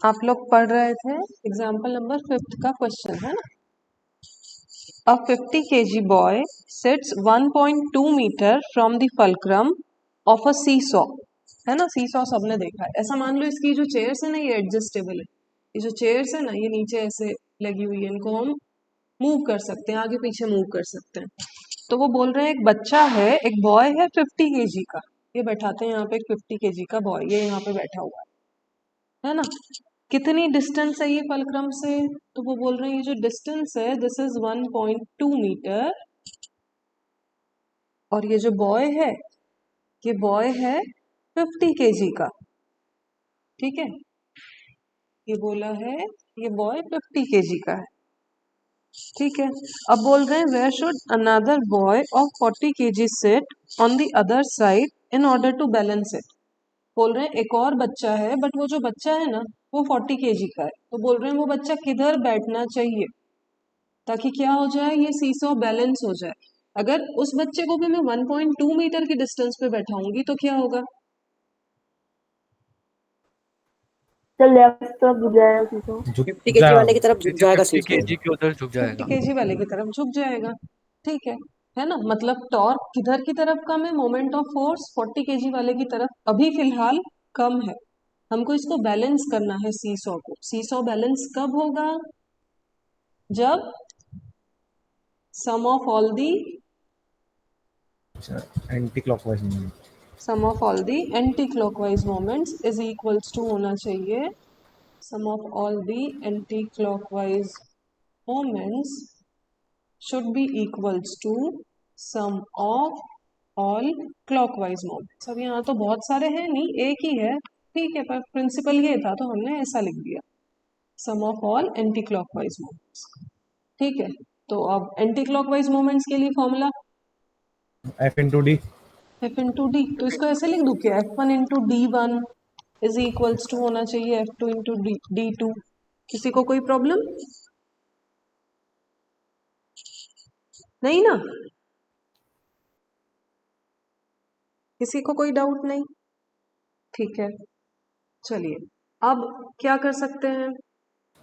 आप लोग पढ़ रहे थे एग्जाम्पल नंबर 5 का क्वेश्चन है ना। A 50 kg boy sits 1.2 meter from the fulcrum of a seesaw, है ना। सीसॉ सबने देखा है। ऐसा मान लो इसकी जो चेयर्स है ना ये एडजस्टेबल है। ये जो चेयर्स है ना ये नीचे ऐसे लगी हुई है, इनको हम मूव कर सकते हैं, आगे पीछे मूव कर सकते हैं। तो वो बोल रहे हैं एक बच्चा है, एक बॉय है 50 केजी का। ये बैठाते हैं यहाँ पे एक 50 केजी का बॉय, ये यहाँ पे बैठा हुआ है ना। कितनी डिस्टेंस है ये फलक्रम से? तो वो बोल रहे हैं ये जो डिस्टेंस है दिस इज 1.2 मीटर, और ये जो बॉय है ये बॉय है 50 केजी का। ठीक है, ये बोला है ये बॉय 50 केजी का है। ठीक है, अब बोल रहे हैं where should another boy of 40 kg sit on the other side in order to balance it. बोल रहे हैं एक और बच्चा है, बट वो जो बच्चा है ना वो 40 केजी का है। तो बोल रहे हैं वो बच्चा किधर बैठना चाहिए ताकि क्या हो जाए, ये सीसॉ बैलेंस हो जाए। अगर उस बच्चे को भी मैं 1.2 मीटर की डिस्टेंस पे बैठाऊंगी तो क्या होगा? तो लेफ्ट तरफ झुक जाएगा सीसॉ। 50 केजी वाले की तरफ झुक जाएगा 50 सीसॉ। केजी के उधर झुक 50 जाएगा। केजी वाले की तरफ झुक जाएगा। ठीक है ना। मतलब टॉर्क किधर की तरफ कम है, मोमेंट ऑफ फोर्स 40 केजी वाले की तरफ अभी फिलहाल कम है। हमको इसको बैलेंस करना है सीसॉ को। सीसॉ बैलेंस कब होगा? जब sum of all the anti clockwise movement, sum of all the anti clockwise moments is equals to होना चाहिए sum of all the anti clockwise moments should be equals to sum of all clockwise moments। अब यहाँ तो बहुत सारे हैं नहीं, एक ही है। ठीक है, पर प्रिंसिपल ये था तो हमने ऐसा लिख दिया sum of all anti clockwise moments. ठीक है, तो अब एंटी क्लॉकवाइज मोमेंट्स के लिए formula F into D. F into D, तो इसको ऐसे लिख दूं क्या, F1 into D1 is equals to होना चाहिए F2 इंटू D2। किसी को कोई प्रॉब्लम नहीं ना? किसी को कोई डाउट नहीं? ठीक है, चलिए अब क्या कर सकते हैं,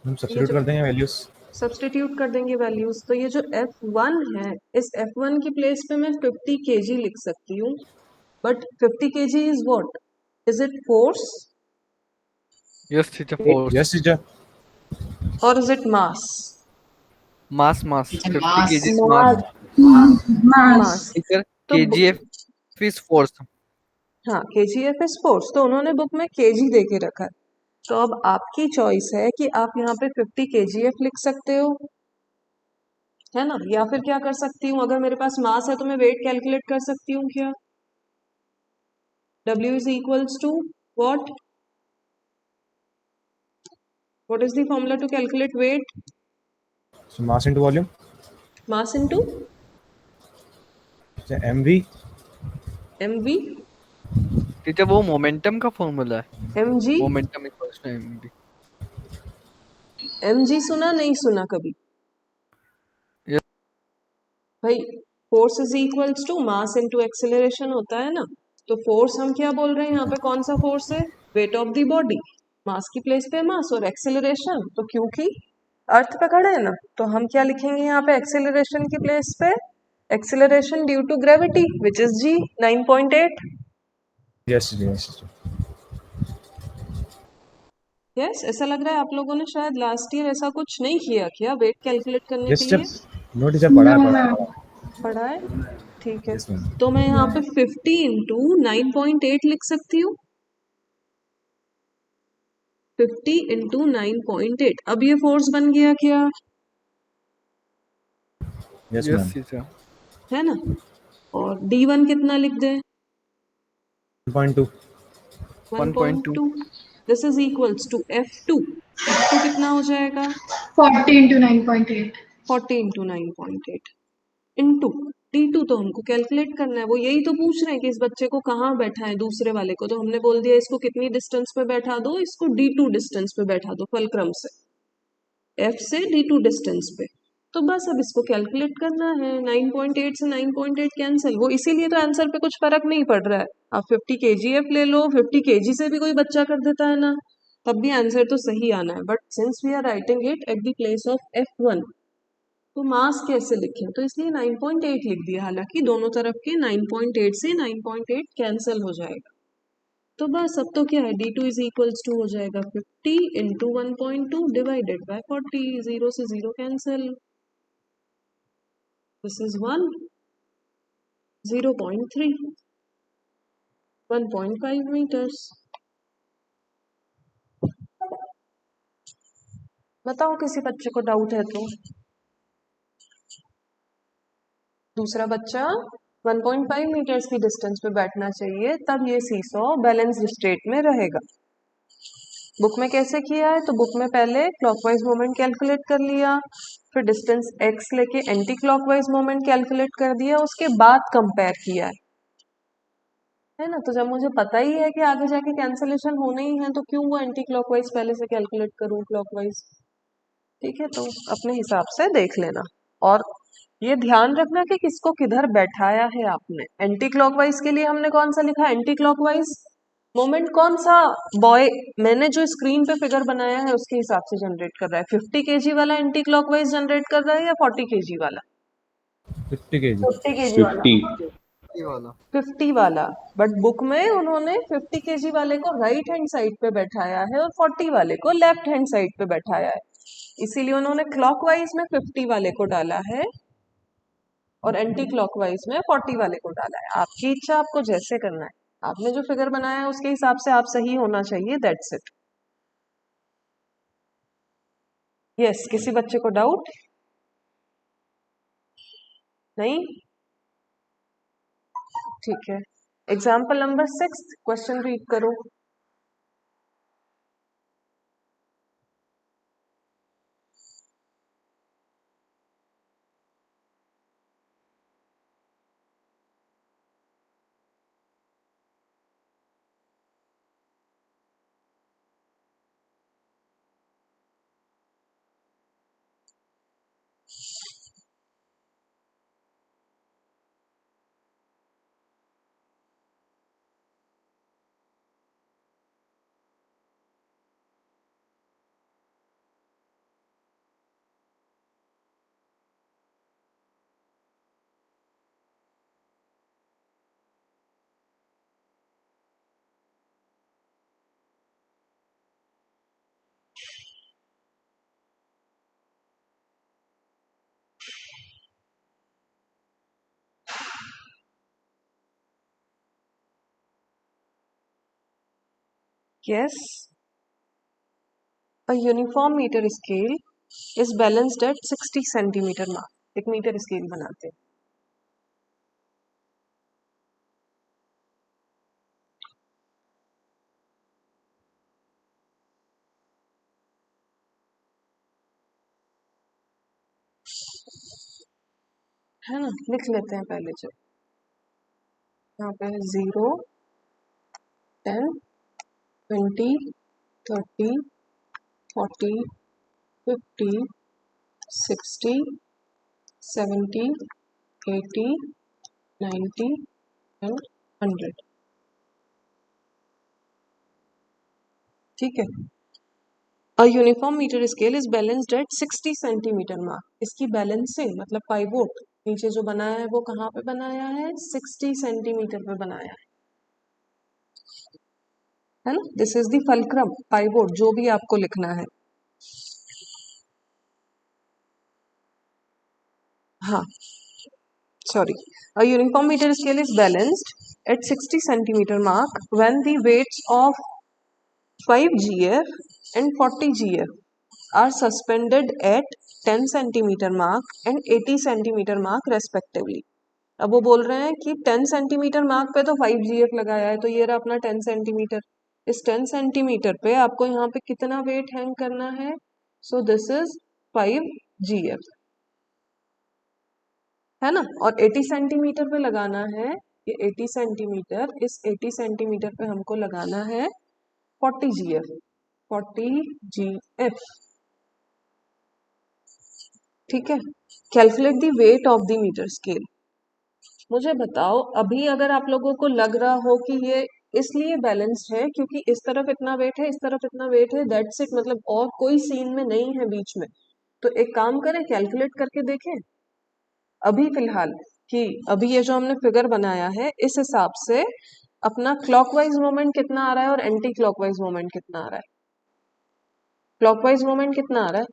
हम सब्स्टिट्यूट कर देंगे वैल्यूज। सब्स्टिट्यूट कर देंगे वैल्यूज। तो ये जो F1 है इस F1 की प्लेस पे मैं 50 केजी लिख सकती हूँ, but 50 KG is what? Is it force yes teacher, force. Yes teacher. और is it mass? Mass 50 KG mass. Mass. Teacher तो केजीएफ इज फोर्स। हाँ, KGF इज फोर्स, तो उन्होंने बुक में केजी दे के रखा है। तो अब आपकी चॉइस है कि आप यहाँ पे 50 KGF लिख सकते हो, है ना, या फिर क्या कर सकती हूँ, अगर मेरे पास मास है तो मैं वेट कैलकुलेट कर सकती हूँ क्या? W is equals to what? What is the formula to calculate weight? So mass into volume, Mass into mv। mv, teacher वो मोमेंटम का फॉर्मूला है। mg। Momentum equals to MV. mg सुना नहीं सुना कभी यस भाई? Force is equals to mass into acceleration होता है ना। तो फोर्स हम क्या बोल रहे हैं यहाँ पे, कौन सा फोर्स है? Weight of the body. Mass की प्लेस पे मास, और एक्सेलरेशन तो क्योंकि अर्थ पे खड़े है ना, तो हम क्या लिखेंगे यहाँ पे एक्सेलरेशन की प्लेस पे? Acceleration due to gravity which is g 9.8। Yes yes yes, ऐसा लग रहा है आप लोगों ने शायद लास्ट ईयर ऐसा कुछ नहीं किया क्या वेट कैलकुलेट करने यस के लिए? टीचर। नो टीचर, पढ़ा है पढ़ा है? ठीक है, यस मैम। तो मैं यहाँ पे 50 इंटू 9.8 लिख सकती हूँ। 50 इंटू 9.8। अब ये फोर्स बन गया क्या, यस यस मैम। टीचर। है ना। और D1 कितना लिख दें? 1.2। 1.2। This is equals to F2। F2 कितना हो जाएगा? 40 into 9.8। 40 into 9.8 into D2। तो हमको कैलकुलेट करना है, वो यही तो पूछ रहे हैं कि इस बच्चे को कहाँ बैठा है, दूसरे वाले को। तो हमने बोल दिया इसको कितनी डिस्टेंस पे बैठा दो, इसको D2 डिस्टेंस पे बैठा दो, फलक्रम से F से D2 डिस्टेंस पे। तो बस अब इसको कैलकुलेट करना है। 9.8 से 9.8 कैंसिल, वो इसीलिए तो आंसर पे कुछ फर्क नहीं पड़ रहा है। आप 50 KGF ले लो, 50 KG से भी कोई बच्चा कर देता है ना। तब भी आंसर तो सही आना है, but since we are writing it at the place of F1 तो मास कैसे लिखें, तो इसलिए 9.8 लिख दिया। हालांकि दोनों तरफ के 9.8 से 9.8 कैंसिल हो जाएगा, तो बस अब तो क्या है, d2 इज इक्वल्स टू हो जाएगा 50 इंटू 1.2 डिवाइडेड बाय 40, 0 से 0 कैंसिल, दिस इज 1, 0.3, 1.5 मीटर्स। बताओ किसी बच्चे को डाउट है तो। दूसरा बच्चा 1.5 मीटर्स की डिस्टेंस पे बैठना चाहिए, तब ये सीसॉ बैलेंस्ड स्टेट में रहेगा। बुक में कैसे किया है, तो बुक में पहले क्लॉकवाइज मोमेंट कैलकुलेट कर लिया, फिर डिस्टेंस x लेके एंटी क्लॉकवाइज मोमेंट कैलकुलेट कर दिया, उसके बाद कंपेयर किया है ना। तो जब मुझे पता ही है कि आगे जाके कैंसलेशन होने ही है, तो क्यों वो एंटी क्लॉकवाइज पहले से कैलकुलेट करूं क्लॉकवाइज। ठीक है, तो अपने हिसाब से देख लेना, और ये ध्यान रखना कि किसको किधर बैठाया है आपने। एंटी क्लॉकवाइज के लिए हमने कौन सा लिखा, एंटी क्लॉकवाइज मोमेंट कौन सा, बॉय मैंने जो स्क्रीन पे फिगर बनाया है उसके हिसाब से जनरेट कर रहा है। 50 kg वाला एंटी क्लॉकवाइज जनरेट कर रहा है या 40 kg वाला, 50 kg 50 kg वाला। 50 वाला। 50 वाला। बट बुक में उन्होंने 50 kg वाले को राइट हैंड साइड पे बैठाया है और 40 वाले को लेफ्ट हैंड साइड पे बैठाया है, इसीलिए उन्होंने क्लॉकवाइज में 50 वाले को डाला है और एंटी क्लॉकवाइज में 40 वाले को डाला है। आपकी इच्छा, आपको जैसे करना है, आपने जो फिगर बनाया है उसके हिसाब से आप सही होना चाहिए, दैट्स इट। यस, किसी बच्चे को डाउट नहीं? ठीक है, एग्जाम्पल नंबर 6, क्वेश्चन रीड करो। Yes, a uniform meter scale is balanced at 60 centimeter mark. एक मीटर स्केल बनाते हैं। है ना, लिख लेते हैं पहले। जो यहाँ पे 0, 10, 20, 30, 40, 50, 60, 70, 80, 90 एंड 100। ठीक है, a uniform metre scale is balanced at 60 centimetre mark. इसकी बैलेंसिंग मतलब पाइवोट नीचे जो बनाया है वो कहाँ पे बनाया है, 60 सेंटीमीटर पे बनाया है ना। This is the fulcrum, pivot, जो भी आपको लिखना है। हाँ, sorry, a uniform meter scale is balanced at 60 centimeter mark when the weights of 5 GF and 40 GF are suspended at 10 centimeter mark and 80 centimeter mark respectively। अब वो बोल रहे हैं कि 10 सेंटीमीटर मार्क पे तो 5 GF लगाया है, तो ये रहा अपना 10 सेंटीमीटर। इस 10 सेंटीमीटर पे आपको यहाँ पे कितना वेट हैंग करना है, सो दिस इज 5 GF, है ना। और 80 सेंटीमीटर पे लगाना है, ये 80 सेंटीमीटर, इस 80 सेंटीमीटर पे हमको लगाना है 40 GF, 40 GF। ठीक है, calculate the weight of the metre scale. मुझे बताओ, अभी अगर आप लोगों को लग रहा हो कि ये इसलिए बैलेंस्ड है क्योंकि इस तरफ इतना वेट है, इस तरफ इतना वेट है, दैट्स इट। मतलब और कोई सीन में नहीं है बीच में। तो एक काम करें, कैलकुलेट करके देखें अभी फिलहाल कि अभी ये जो हमने फिगर बनाया है इस हिसाब से अपना क्लॉकवाइज मोमेंट कितना आ रहा है और एंटी क्लॉकवाइज मोमेंट कितना आ रहा है। क्लॉकवाइज मोमेंट कितना आ रहा है?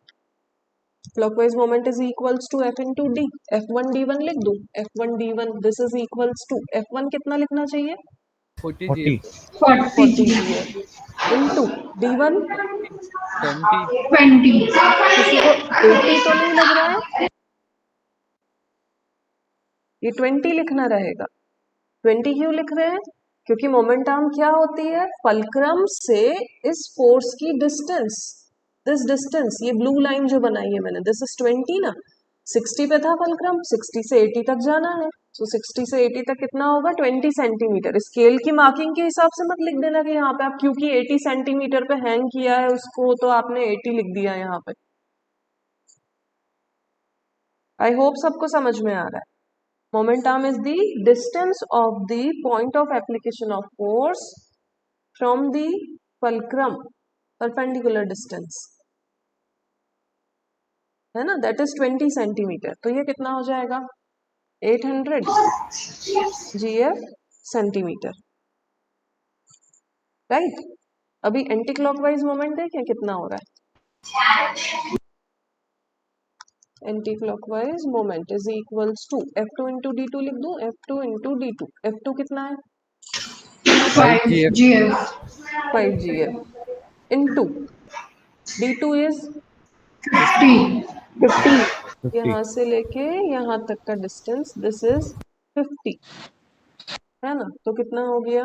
Clockwise moment is equals to F into D. F1 D1 लिख दूं, F1 D1 this is equals to F1 कितना लिखना चाहिए? 40 40 GF 40 40 GF इंटू D1। 20 20 किसी को 80 तो नहीं लग रहा है? ये 20 लिखना रहेगा। 20 क्यों लिख रहे हैं? क्योंकि मोमेंट आर्म क्या होती है? फल्क्रम से इस फोर्स की डिस्टेंस, दिस डिस्टेंस, ये ब्लू लाइन जो बनाई है मैंने, दिस इज 20 ना। 60 पे था फल्क्रम, 60 से 80 तक जाना है। सो 60 से 80 तक कितना होगा? 20 सेंटीमीटर। स्केल की मार्किंग के हिसाब से मत लिख देना कि यहाँ पे आप क्योंकि 80 सेंटीमीटर पे हैंग किया है उसको तो आपने 80 लिख दिया यहाँ पे। आई होप सबको समझ में आ रहा है। Moment arm is the distance of the point of application of force from the fulcrum, perpendicular distance, है ना? That is 20 centimetre. तो ये कितना हो जाएगा? 800 GF सेंटीमीटर, राइट? अभी एंटी क्लॉकवाइज मोमेंट देखें कितना हो रहा है। Anti clockwise moment is equals to F2 into D2 लिख दूं, F2 इंटू D2। F2 कितना है? 5 GF 5 GF into D2 is 50 50 यहाँ से लेके यहाँ तक का डिस्टेंस, दिस इज 50, है ना? तो कितना हो गया?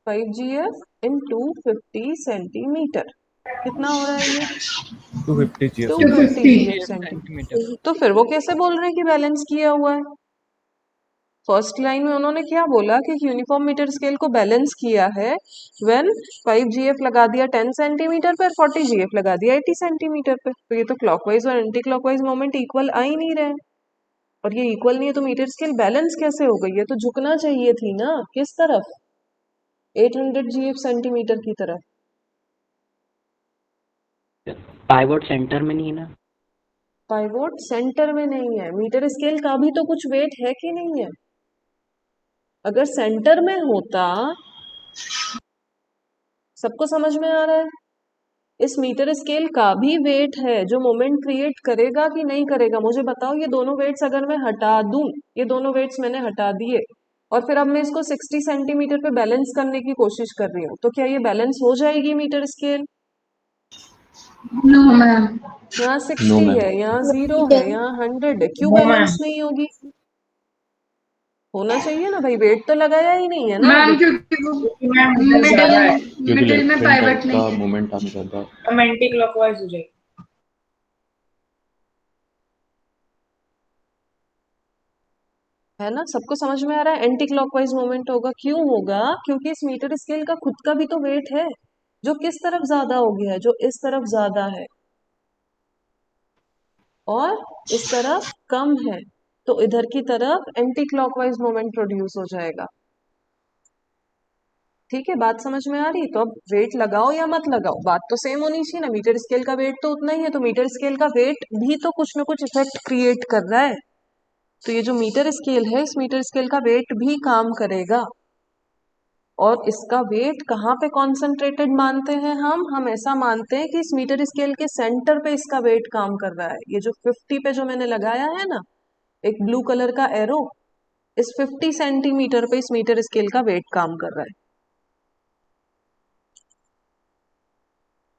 5 GF इंटू 50 सेंटीमीटर। कितना हो रहा है ये? 250 GF 250 250 GF सेंटीमीटर। तो फिर वो कैसे बोल रहे हैं कि बैलेंस किया हुआ है? फर्स्ट लाइन में उन्होंने क्या बोला कि यूनिफॉर्म मीटर स्केल को बैलेंस किया है व्हेन 5 GF लगा दिया 10 सेंटीमीटर पर, 40 GF लगा दिया 80 सेंटीमीटर पे। तो ये तो क्लॉकवाइज और एंटी क्लॉकवाइज मोमेंट इक्वल आ ही नहीं रहे। और ये इक्वल नहीं है तो मीटर स्केल बैलेंस कैसे हो गई? ये तो झुकना चाहिए थी ना। किस तरफ? 800 GF सेंटीमीटर की तरफ। पाइवोट सेंटर में नहीं है ना। पाइवोट सेंटर में नहीं है। मीटर स्केल का भी तो कुछ वेट है कि नहीं है? अगर सेंटर में होता, सबको समझ में आ रहा है? इस मीटर स्केल का भी वेट है जो मोमेंट क्रिएट करेगा कि नहीं करेगा। मुझे बताओ, ये दोनों वेट्स अगर मैं हटा दूं, ये दोनों वेट्स मैंने हटा दिए और फिर अब मैं इसको 60 सेंटीमीटर पे बैलेंस करने की कोशिश कर रही हूँ, तो क्या ये बैलेंस हो जाएगी मीटर स्केल? नो मैम यहाँ No, 60 ma'am. है, यहाँ 0 है, यहाँ 100 है, क्यों बैलेंस नहीं होगी? होना चाहिए ना भाई, वेट तो लगाया ही नहीं है ना मैम अभी। क्योंकि वो ज्यादा है मिडिल क्योंकि मिडिल में लेफ्ट हैंड पाइवट साइड का नहीं है। मोमेंट आम ज्यादा है। हम एंटी क्लॉकवाइज हो जाएगी। है ना? सबको समझ में आ रहा है? एंटी क्लॉकवाइज मोमेंट होगा। क्यों होगा? क्योंकि इस मीटर स्केल का खुद का भी तो वेट है जो किस तरफ ज्यादा हो गया है, जो इस तरफ ज्यादा है और इस तरफ कम है। तो इधर की तरफ एंटी क्लॉकवाइज मोमेंट प्रोड्यूस हो जाएगा। ठीक है, बात समझ में आ रही? तो अब वेट लगाओ या मत लगाओ, बात तो सेम होनी चाहिए ना। मीटर स्केल का वेट तो उतना ही है, तो मीटर स्केल का वेट भी तो कुछ ना कुछ इफेक्ट क्रिएट कर रहा है। तो ये जो मीटर स्केल है, इस मीटर स्केल का वेट भी काम करेगा। और इसका वेट कहाँ पे कॉन्सेंट्रेटेड मानते हैं हम ऐसा मानते हैं कि इस मीटर स्केल के सेंटर पे इसका वेट काम कर रहा है। ये जो 50 पे जो मैंने लगाया है ना एक ब्लू कलर का एरो, इस 50 सेंटीमीटर पे इस मीटर स्केल का वेट काम कर रहा है।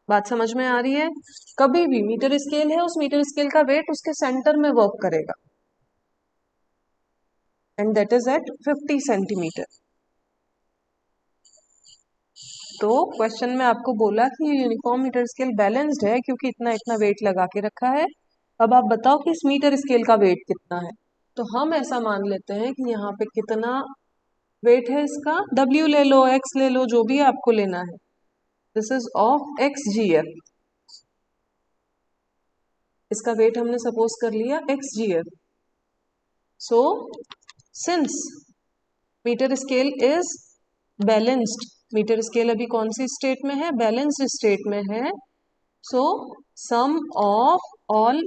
बात समझ में आ रही है? कभी भी मीटर स्केल है, उस मीटर स्केल का वेट उसके सेंटर में वर्क करेगा and that is at 50 centimetre. तो क्वेश्चन में आपको बोला कि ये यूनिफॉर्म मीटर स्केल बैलेंस्ड है क्योंकि इतना इतना वेट लगा के रखा है। अब आप बताओ कि इस मीटर स्केल का वेट कितना है। तो हम ऐसा मान लेते हैं कि यहाँ पे कितना वेट है इसका, W ले लो, X ले लो, जो भी आपको लेना है। This is of XGF। इसका वेट हमने सपोज कर लिया XGF। So since metre scale is balanced, metre scale अभी कौन सी स्टेट में है? बैलेंस्ड स्टेट में है। So sum of all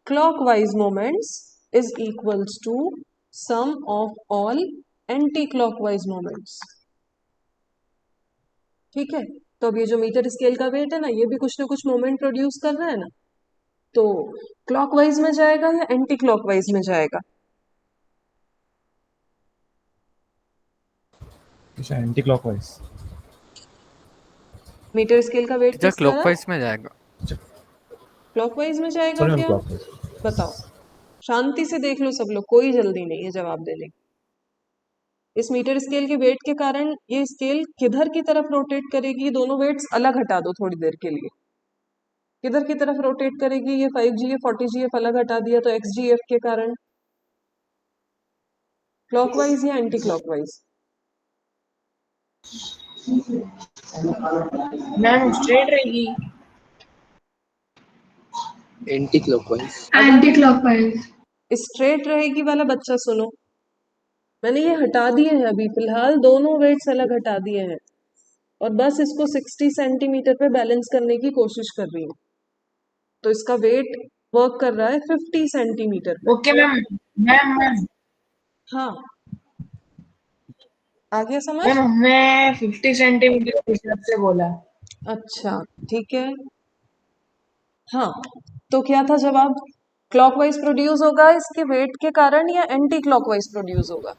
clockwise moments is equals to sum of all anti clockwise moments. ठीक है, तो अब ये जो मीटर स्केल का वेट है ना, ये भी कुछ ना कुछ मोमेंट प्रोड्यूस कर रहा है ना, तो क्लॉकवाइज में जाएगा या एंटी क्लॉकवाइज में जाएगा? अच्छा एंटी क्लॉकवाइज। मीटर स्केल का वेट टीचर किस तरह? क्लॉकवाइज में जाएगा। क्लॉकवाइज में जाएगा सॉरी मैम क्या? क्लॉकवाइज। बताओ, शांति से देख लो सब लोग, कोई जल्दी नहीं है जवाब देने की। इस मीटर स्केल के वेट के कारण ये स्केल किधर की तरफ रोटेट करेगी? दोनों वेट्स अलग हटा दो थोड़ी देर के लिए। किधर की तरफ रोटेट करेगी? ये 5GF 40GF अलग हटा दिया तो XGF के कारण क्लॉकवाइज या एंटी क्लॉकवाइज? मैम स्ट्रेट रहेगी। Anti clockwise. Anti-clockwise. स्ट्रेट रहेगी वाला बच्चा सुनो, मैंने ये हटा दिए हैं अभी फिलहाल, दोनों वेट्स अलग हटा दिए हैं और बस इसको 60 सेंटीमीटर पे बैलेंस करने की कोशिश कर रही हूँ। तो इसका वेट वर्क कर रहा है 50 सेंटीमीटर पे। Okay ma'am. मैम हाँ, आ गया समझ? मैम हमने 50 सेंटीमीटर के हिसाब से बोला। अच्छा ठीक है। हाँ, तो क्या था जवाब? क्लॉकवाइज प्रोड्यूस होगा इसके वेट के कारण या एंटी क्लॉकवाइज प्रोड्यूस होगा?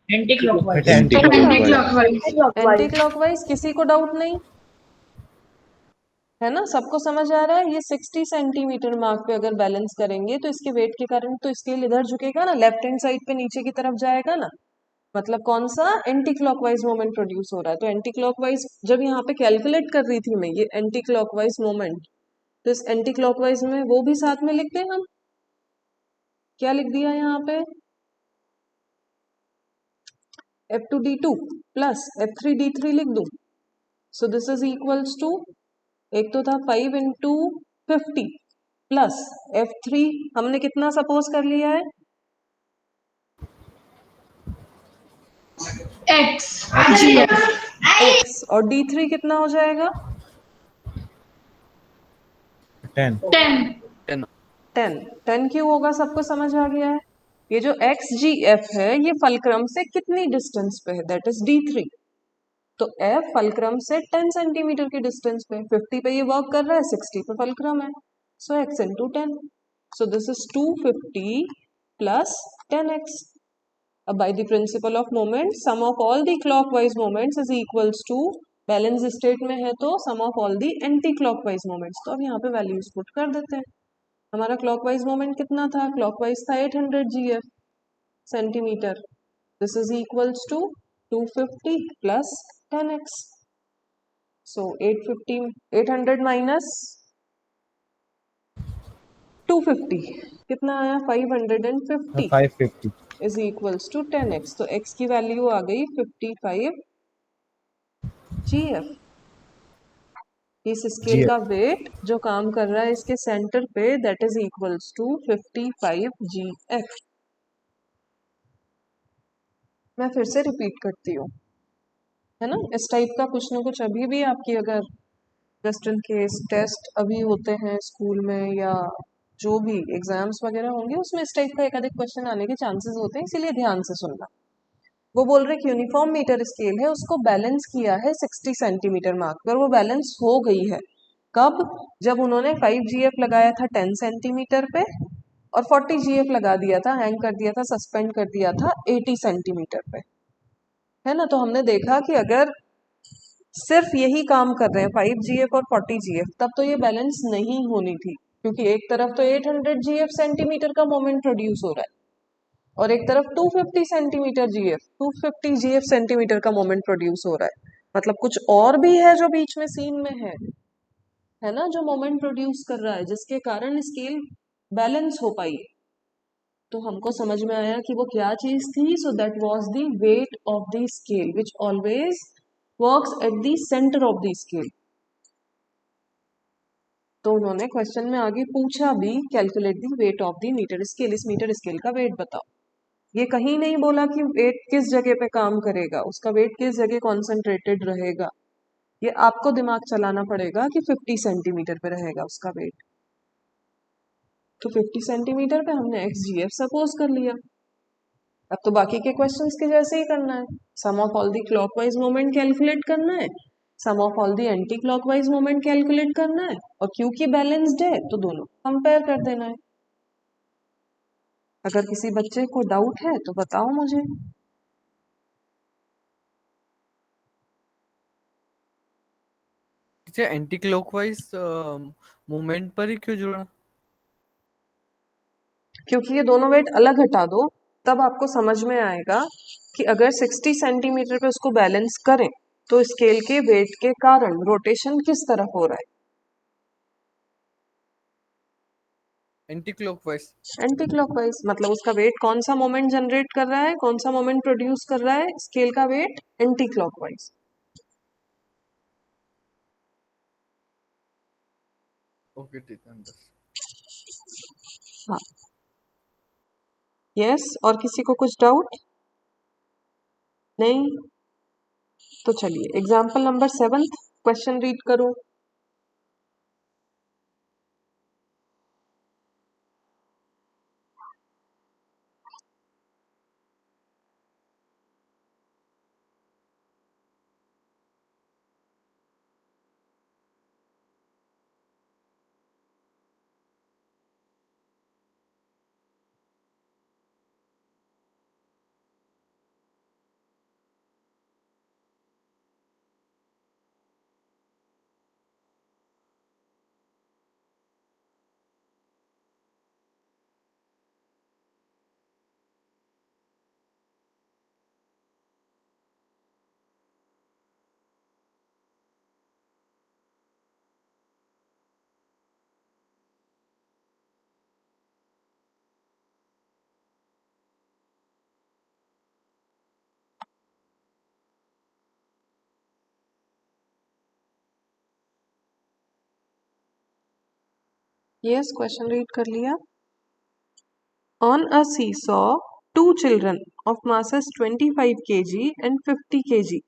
Anti clockwise. Anti clockwise. Anti-clockwise. Anti clockwise, किसी को डाउट नहीं है ना? सबको समझ आ रहा है? ये 60 सेंटीमीटर मार्क पे अगर बैलेंस करेंगे तो इसके वेट के कारण तो स्केल इधर झुकेगा ना, लेफ्ट हैंड साइड पे नीचे की तरफ जाएगा ना, मतलब कौन सा? एंटी क्लॉकवाइज मोमेंट प्रोड्यूस हो रहा है। तो एंटी क्लॉकवाइज जब यहाँ पे कैलकुलेट कर रही थी मैं ये एंटी क्लॉकवाइज मोमेंट, तो इस एंटी क्लॉकवाइज में वो भी साथ में लिख दें हम। क्या लिख दिया यहाँ पे? F2D2 प्लस F3D3 लिख दूं। So this is equals to, एक तो था 5 इंटू 50 प्लस F3 हमने कितना सपोज कर लिया है? X. GF. X, और D3 कितना हो जाएगा? 10। 10. 10। 10 क्यों होगा? सबको समझ आ गया है? ये जो XGF है ये फलक्रम से कितनी डिस्टेंस पे है? That is D3। तो F फलक्रम से 10 सेंटीमीटर की डिस्टेंस पे, 50 पे ये वर्क कर रहा है, 60 पे फलक्रम है, so X into 10। So this is 250 plus 10X। अब by the principle of moment sum of all the clockwise moments is equals to, balance state में है तो sum of all the anti clockwise moments. तो अब यहाँ पे values put कर देते हैं। हमारा क्लॉकवाइज मोमेंट कितना था? क्लॉकवाइज था 800 GF centimetre. This is equals to 250 plus 10X। So 800 minus 250 कितना आया? 550 550। Is equals to 10X। तो X की वैल्यू आ गई 55 GF। इस स्केल का वेट जो काम कर रहा है इसके सेंटर पे, that is equals to 55 GF। मैं फिर से रिपीट करती हूँ, है ना? इस टाइप का कुछ ना कुछ अभी भी आपकी अगर वेस्टर्न केस टेस्ट अभी होते हैं स्कूल में या जो भी एग्जाम्स वगैरह होंगे उसमें इस टाइप का एक अधिक क्वेश्चन आने के चांसेस होते हैं, इसीलिए ध्यान से सुनना। वो बोल रहे कि यूनिफॉर्म मीटर स्केल है, उसको बैलेंस किया है 60 सेंटीमीटर मार्क पर, वो बैलेंस हो गई है कब? जब उन्होंने 5GF लगाया था 10 सेंटीमीटर पे और 40GF लगा दिया था, हैंग कर दिया था, सस्पेंड कर दिया था 80 सेंटीमीटर पे, है ना? तो हमने देखा कि अगर सिर्फ यही काम कर रहे हैं 5GF और 40GF, तब तो ये बैलेंस नहीं होनी थी, क्योंकि एक तरफ तो 800GF सेंटीमीटर का मोमेंट प्रोड्यूस हो रहा है और एक तरफ 250 GF सेंटीमीटर का मोमेंट प्रोड्यूस हो रहा है। मतलब कुछ और भी है जो बीच में सीन में है ना, जो मोमेंट प्रोड्यूस कर रहा है जिसके कारण स्केल बैलेंस हो पाई। तो हमको समझ में आया कि वो क्या चीज थी। So that was the weight of the scale which always works at the centre of the scale. तो उन्होंने क्वेश्चन में आगे पूछा भी, calculate the weight of the metre scale, इस मीटर स्केल का वेट बताओ। ये कहीं नहीं बोला कि वेट किस जगह पे काम करेगा, उसका वेट किस जगह कॉन्सेंट्रेटेड रहेगा। ये आपको दिमाग चलाना पड़ेगा कि 50 सेंटीमीटर पे रहेगा उसका वेट। तो 50 सेंटीमीटर पे हमने एक्स जी एफ सपोज कर लिया। अब तो बाकी के क्वेश्चंस के जैसे ही करना है, sum of all the clockwise moment calculate करना है, sum of all the anti clockwise moment calculate करना है, और क्योंकि बैलेंस्ड है तो दोनों कंपेयर कर देना है। अगर किसी बच्चे को डाउट है तो बताओ मुझे। टीचर एंटी क्लॉकवाइज मूवमेंट पर ही क्यों जुड़ा? क्योंकि ये दोनों वेट अलग हटा दो, तब आपको समझ में आएगा कि अगर 60 सेंटीमीटर पे उसको बैलेंस करें तो स्केल के वेट के कारण रोटेशन किस तरफ हो रहा है। Anti clockwise. एंटी क्लॉकवाइज मतलब उसका वेट कौन सा मोमेंट जनरेट कर रहा है, कौन सा मोमेंट प्रोड्यूस कर रहा है, स्केल का weight anti clockwise. Okay teacher. हाँ, यस। और किसी को कुछ डाउट नहीं? तो चलिए एग्जाम्पल नंबर 7 क्वेश्चन रीड करो। यस, क्वेश्चन रीड कर लिया। On a seesaw, two children of masses 25 kg and 50 kg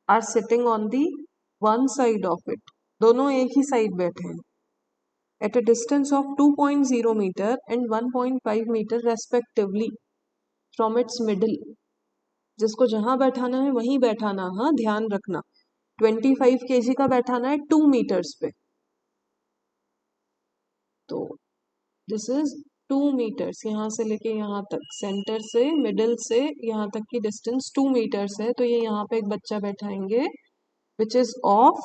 are sitting on the one side of it. दोनों एक ही साइड बैठे हैं at a distance of 2.0 meter and 1.5 meter respectively from its middle. जिसको जहां बैठाना है वहीं बैठाना, हाँ ध्यान रखना। 25 kg का बैठाना है 2 मीटर्स पे, तो दिस इज 2 मीटर्स। यहाँ से लेके यहाँ तक, सेंटर से मिडिल से यहाँ तक की डिस्टेंस 2 मीटर्स है। तो ये यहाँ पे एक बच्चा बैठाएंगे which is of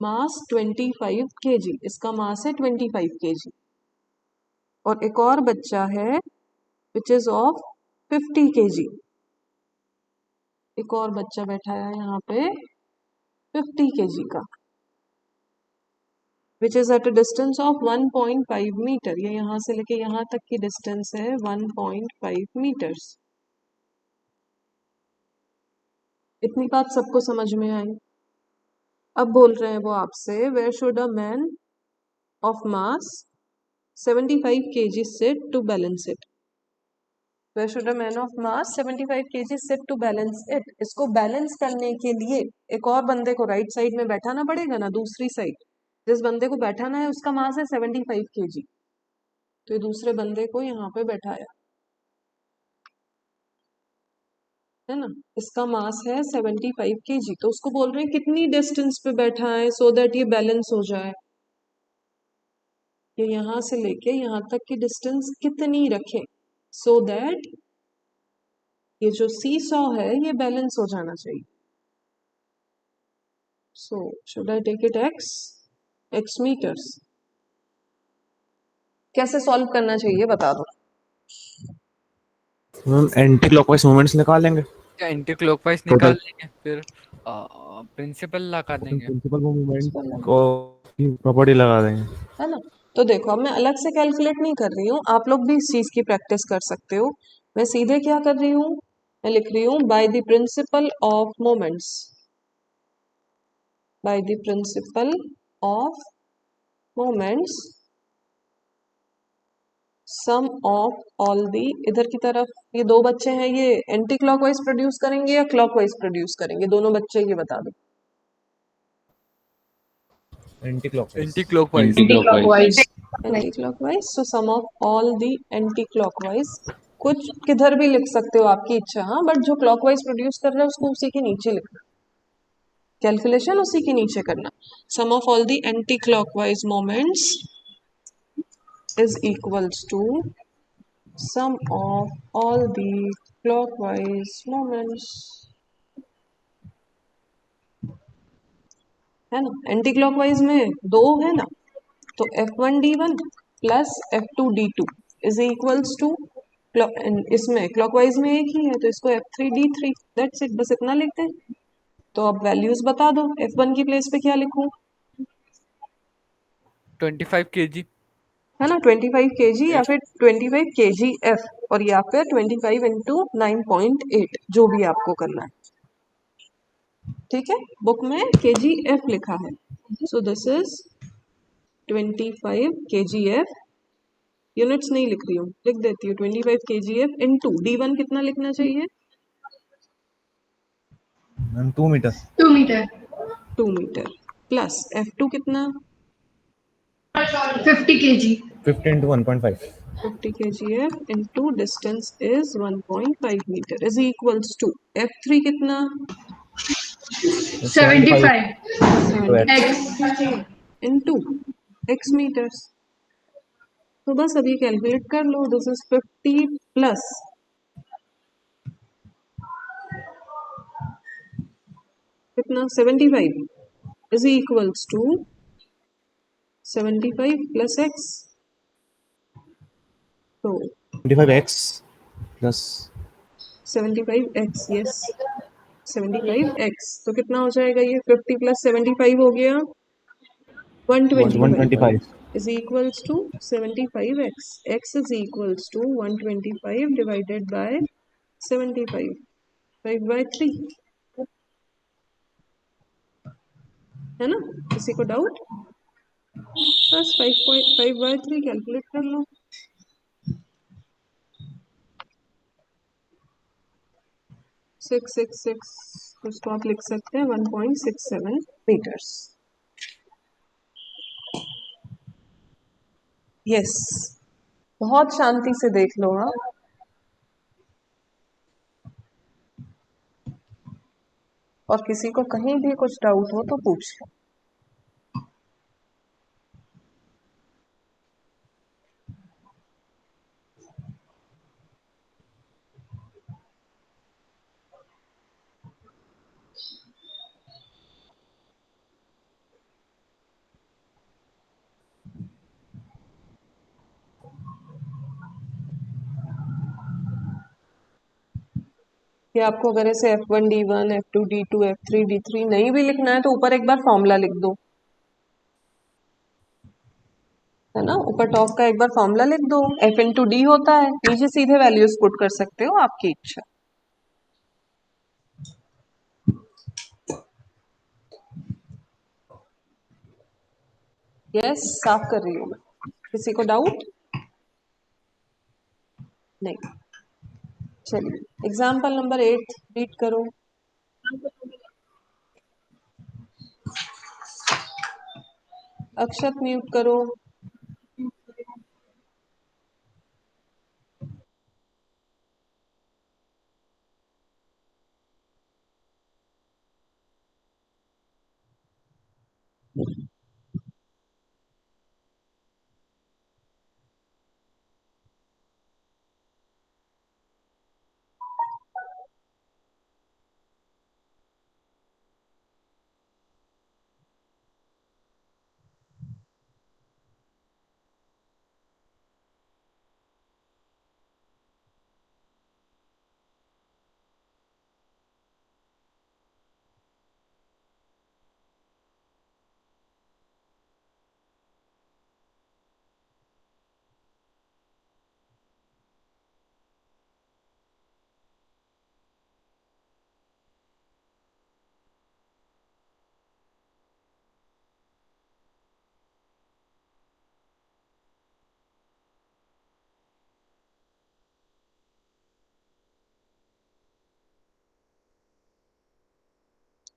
mass 25 kg, इसका मास है 25 kg। और एक और बच्चा है विच इज ऑफ 50 kg, एक और बच्चा बैठाया है यहाँ पे 50 kg का, which is at a distance of 1.5 metre. ये यहाँ से लेके यहाँ तक की डिस्टेंस है 1.5 मीटर्स। इतनी बात सबको समझ में आई? अब बोल रहे हैं वो आपसे, where should a man of mass 75 kg sit to balance it. Where should a man of mass 75 kg sit to balance it. इसको बैलेंस करने के लिए एक और बंदे को राइट साइड में बैठाना पड़ेगा ना, दूसरी साइड। जिस बंदे को बैठाना है उसका मास है 75 kg, तो ये दूसरे बंदे को यहाँ पे बैठाया है ना, इसका मास है 75 kg। तो उसको बोल रहे हैं कितनी डिस्टेंस पे बैठा है सो दैट ये बैलेंस हो जाए। ये यहाँ से लेके यहाँ तक की डिस्टेंस कितनी रखें सो दैट ये जो सी सॉ है ये बैलेंस हो जाना चाहिए। So should I take it X metres. कैसे सॉल्व करना चाहिए बता दो। मैम एंटी क्लॉकवाइज मूवमेंट्स निकालेंगे, क्या एंटी क्लॉकवाइज टोटल निकाल लेंगे, फिर प्रिंसिपल लगा देंगे। प्रिंसिपल मूवमेंट को की प्रॉपर्टी लगा देंगे। है ना, तो देखो अब मैं अलग से कैलकुलेट नहीं कर रही हूँ, आप लोग भी इस चीज की प्रैक्टिस कर सकते हो। मैं सीधे क्या कर रही हूँ, मैं लिख रही हूँ by the principle of moments, by the principle of moments sum of all the, इधर की तरफ ये दो बच्चे हैं, ये एंटी क्लॉकवाइज प्रोड्यूस करेंगे या क्लॉकवाइज प्रोड्यूस करेंगे, दोनों बच्चे ये बता दो। Anti clockwise. Anti clockwise. Anti-clockwise. Anti clockwise, so sum of all the anti clockwise, कुछ किधर भी लिख सकते हो आपकी इच्छा, हाँ, बट जो क्लॉकवाइज प्रोड्यूस कर रहा है उसको उसी के नीचे लिखना, कैलकुलेशन उसी के नीचे करना। Sum of all the anti clockwise moments is equals to sum of all the clockwise moments, है ना। एंटी क्लॉकवाइज में दो है ना, तो F1D1 plus F2D2 is equals to, इसमें क्लॉकवाइज में एक ही है तो इसको F3D3, दैट्स इट, बस इतना लिखते हैं। तो अब वैल्यूज बता दो, F1 की प्लेस पे क्या लिखूं, 25 kg। है ना, 25 kg या फिर 25 kgf, और या फिर 25 इंटू 9.8, जो भी आपको करना है, ठीक है। बुक में kgf लिखा है, सो दिस इज 25 kgf, यूनिट्स नहीं लिख रही हूँ, लिख देती हूँ 25 kgf इंटू D1 कितना लिखना चाहिए, ma'am 2 metre. 2 meter. 2 metre, plus F2 कितना, 50 kg. 50 into 1.5। 50 kgf into distance is 1.5 metre is equals to F3 कितना, 75. तो X. Into x metres. तो बस अभी कैलकुलेट कर लो, दिस इज 50 प्लस कितना 75 is equals to 75 plus x, तो 25x plus 75x, yes 75x, तो कितना हो जाएगा ये, 50 प्लस 75 हो गया 125 125। is equals to 75x, x is equals to 125 divided by 75, 5 by 3, है ना, किसी को डाउट, बस 5.5 by 3 कैलकुलेट कर लो, 666, तो इसको आप लिख सकते हैं 1.67 मीटर्स, यस। बहुत शांति से देख लो, हाँ, और किसी को कहीं भी कुछ डाउट हो तो पूछ लो। कि आपको अगर ऐसे F1D1, F2D2, F3D3 नहीं भी लिखना है तो ऊपर एक बार फॉर्मूला लिख दो, है ना, ऊपर टॉप का एक बार फॉर्मूला लिख दो, F इंटू डी होता है, नीचे सीधे वैल्यूज पुट कर सकते हो, आपकी इच्छा। यस, साफ कर रही हूँ मैं, किसी को डाउट नहीं, चलिए एग्जाम्पल नंबर 8 रीड करो। अक्षत म्यूट करो।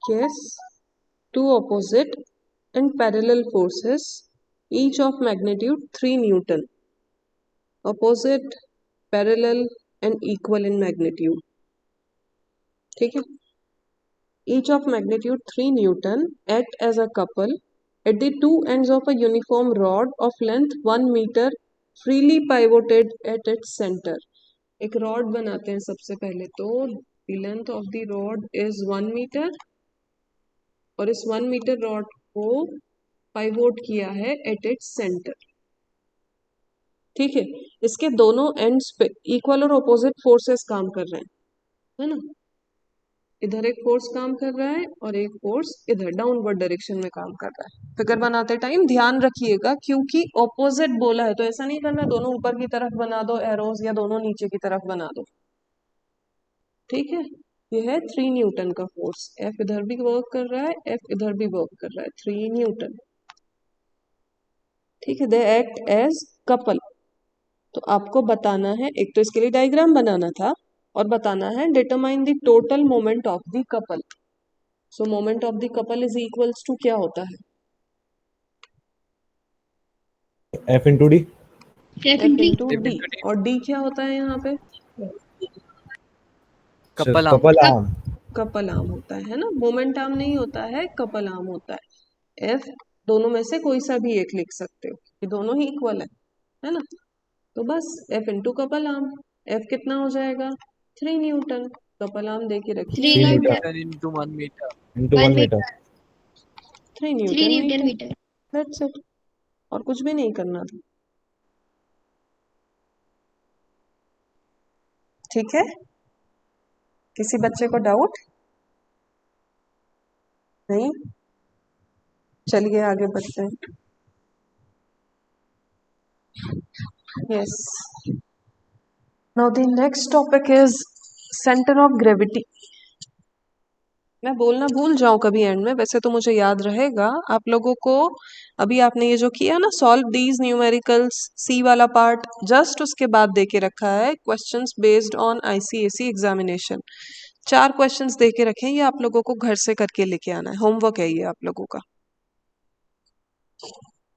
Yes, two opposite and parallel forces, each of magnitude 3 Newton. Opposite, parallel and equal in magnitude. ठीक है. Each of magnitude 3 Newton act as a couple at the two ends of a uniform rod of length 1 meter freely pivoted at its center. एक rod बनाते हैं सबसे पहले तो the length of the rod is 1 meter और इस 1 metre rod को pivot किया है एट इट्स सेंटर. ठीक है. इसके दोनों एंड्स पे इक्वल और ऑपोजिट फोर्सेस काम कर रहे हैं, है ना. इधर एक फोर्स काम कर रहा है और एक फोर्स इधर डाउनवर्ड डायरेक्शन में काम कर रहा है. फिगर बनाते टाइम ध्यान रखिएगा क्योंकि ऑपोजिट बोला है तो ऐसा नहीं करना दोनों ऊपर की तरफ बना दो एरोज या दोनों नीचे की तरफ बना दो. ठीक है. ये है 3 न्यूटन का फोर्स. एफ इधर भी वर्क कर रहा है, एफ इधर भी वर्क कर रहा है. 3 न्यूटन. ठीक है. They act as couple. तो आपको बताना है, एक तो इसके लिए डायग्राम बनाना था और बताना है determine the total moment of the couple. So moment of the couple is equals to क्या होता है? F into D. F F into D. और डी क्या होता है यहाँ पे? Couple arm. Couple arm. Couple arm होता है ना. मोमेंट आर्म नहीं होता है, कपल आर्म होता है. एफ दोनों में से कोई सा भी एक लिख सकते हो, ये दोनों ही इक्वल है ना. तो बस F into couple arm. F कितना हो जाएगा? 3 न्यूटन. कपल आर्म दे के रखिए 3 meter. Newton. into 1 meter. Into 1 meter. 3 newton metre. That's it. और कुछ भी नहीं करना था. ठीक है. किसी बच्चे को डाउट नहीं? चलिए आगे बढ़ते हैं. Yes. Now the next topic is centre of gravity. मैं बोलना भूल जाऊं कभी एंड में, वैसे तो मुझे याद रहेगा आप लोगों को. अभी आपने ये जो किया ना, सॉल्व दीज न्यूमेरिकल्स, सी वाला पार्ट, जस्ट उसके बाद दे के रखा है questions based on ICSE examination. 4 questions दे के रखे हैं, ये आप लोगों को घर से करके लेके आना है. होमवर्क है ये आप लोगों का,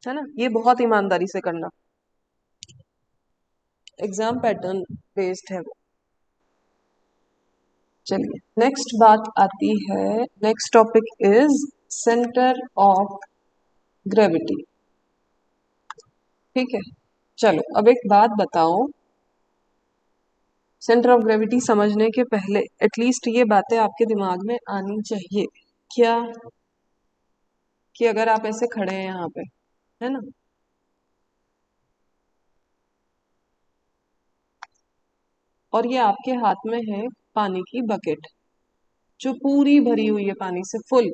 है ना. ये बहुत ईमानदारी से करना, एग्जाम पैटर्न बेस्ड है वो. चलिए नेक्स्ट बात आती है. Next topic is centre of gravity. ठीक है. चलो अब एक बात बताओ. सेंटर ऑफ ग्रेविटी समझने के पहले एटलीस्ट ये बातें आपके दिमाग में आनी चाहिए. क्या कि अगर आप ऐसे खड़े हैं यहाँ पे, है ना, और ये आपके हाथ में है पानी की बकेट जो पूरी भरी हुई है पानी से फुल,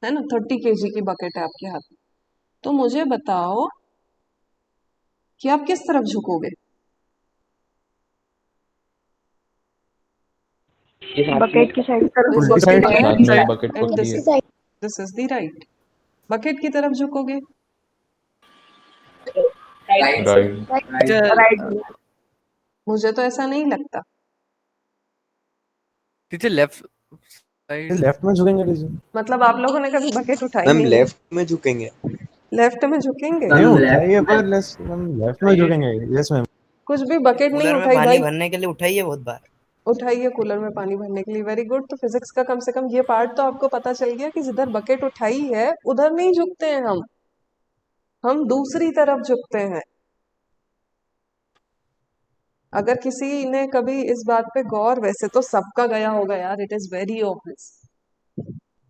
है ना. 30 kg की बकेट है आपके हाथ में. तो मुझे बताओ कि आप किस तरफ झुकोगे? बकेट की साइड तरफ. This उल्टी is the side. left साथ में बकेट को and this खड़ी है. is the right. बकेट की तरफ झुकोगे. राइट. राइट. मुझे तो ऐसा नहीं लगता. Teacher left side. लेफ्ट में झुकेंगे टीचर. मतलब आप लोगों ने कभी बकेट उठाई मैम नहीं? लेफ्ट में झुकेंगे. लेफ्ट में झुकेंगे. नहीं उठाइए पर हम लेफ्ट में झुकेंगे. Yes ma'am. कुछ भी बकेट नहीं कूलर में उठाई पानी भाई. भरने के लिए उठाइए बहुत बार. उठाइए कूलर में पानी भरने के लिए. Very good. तो फिजिक्स का कम से कम ये पार्ट तो आपको पता चल गया कि जिधर बकेट उठाई है उधर नहीं झुकते हैं हम दूसरी तरफ झुकते हैं. अगर किसी ने कभी इस बात पे गौर, वैसे तो सबका गया होगा यार, it is very obvious.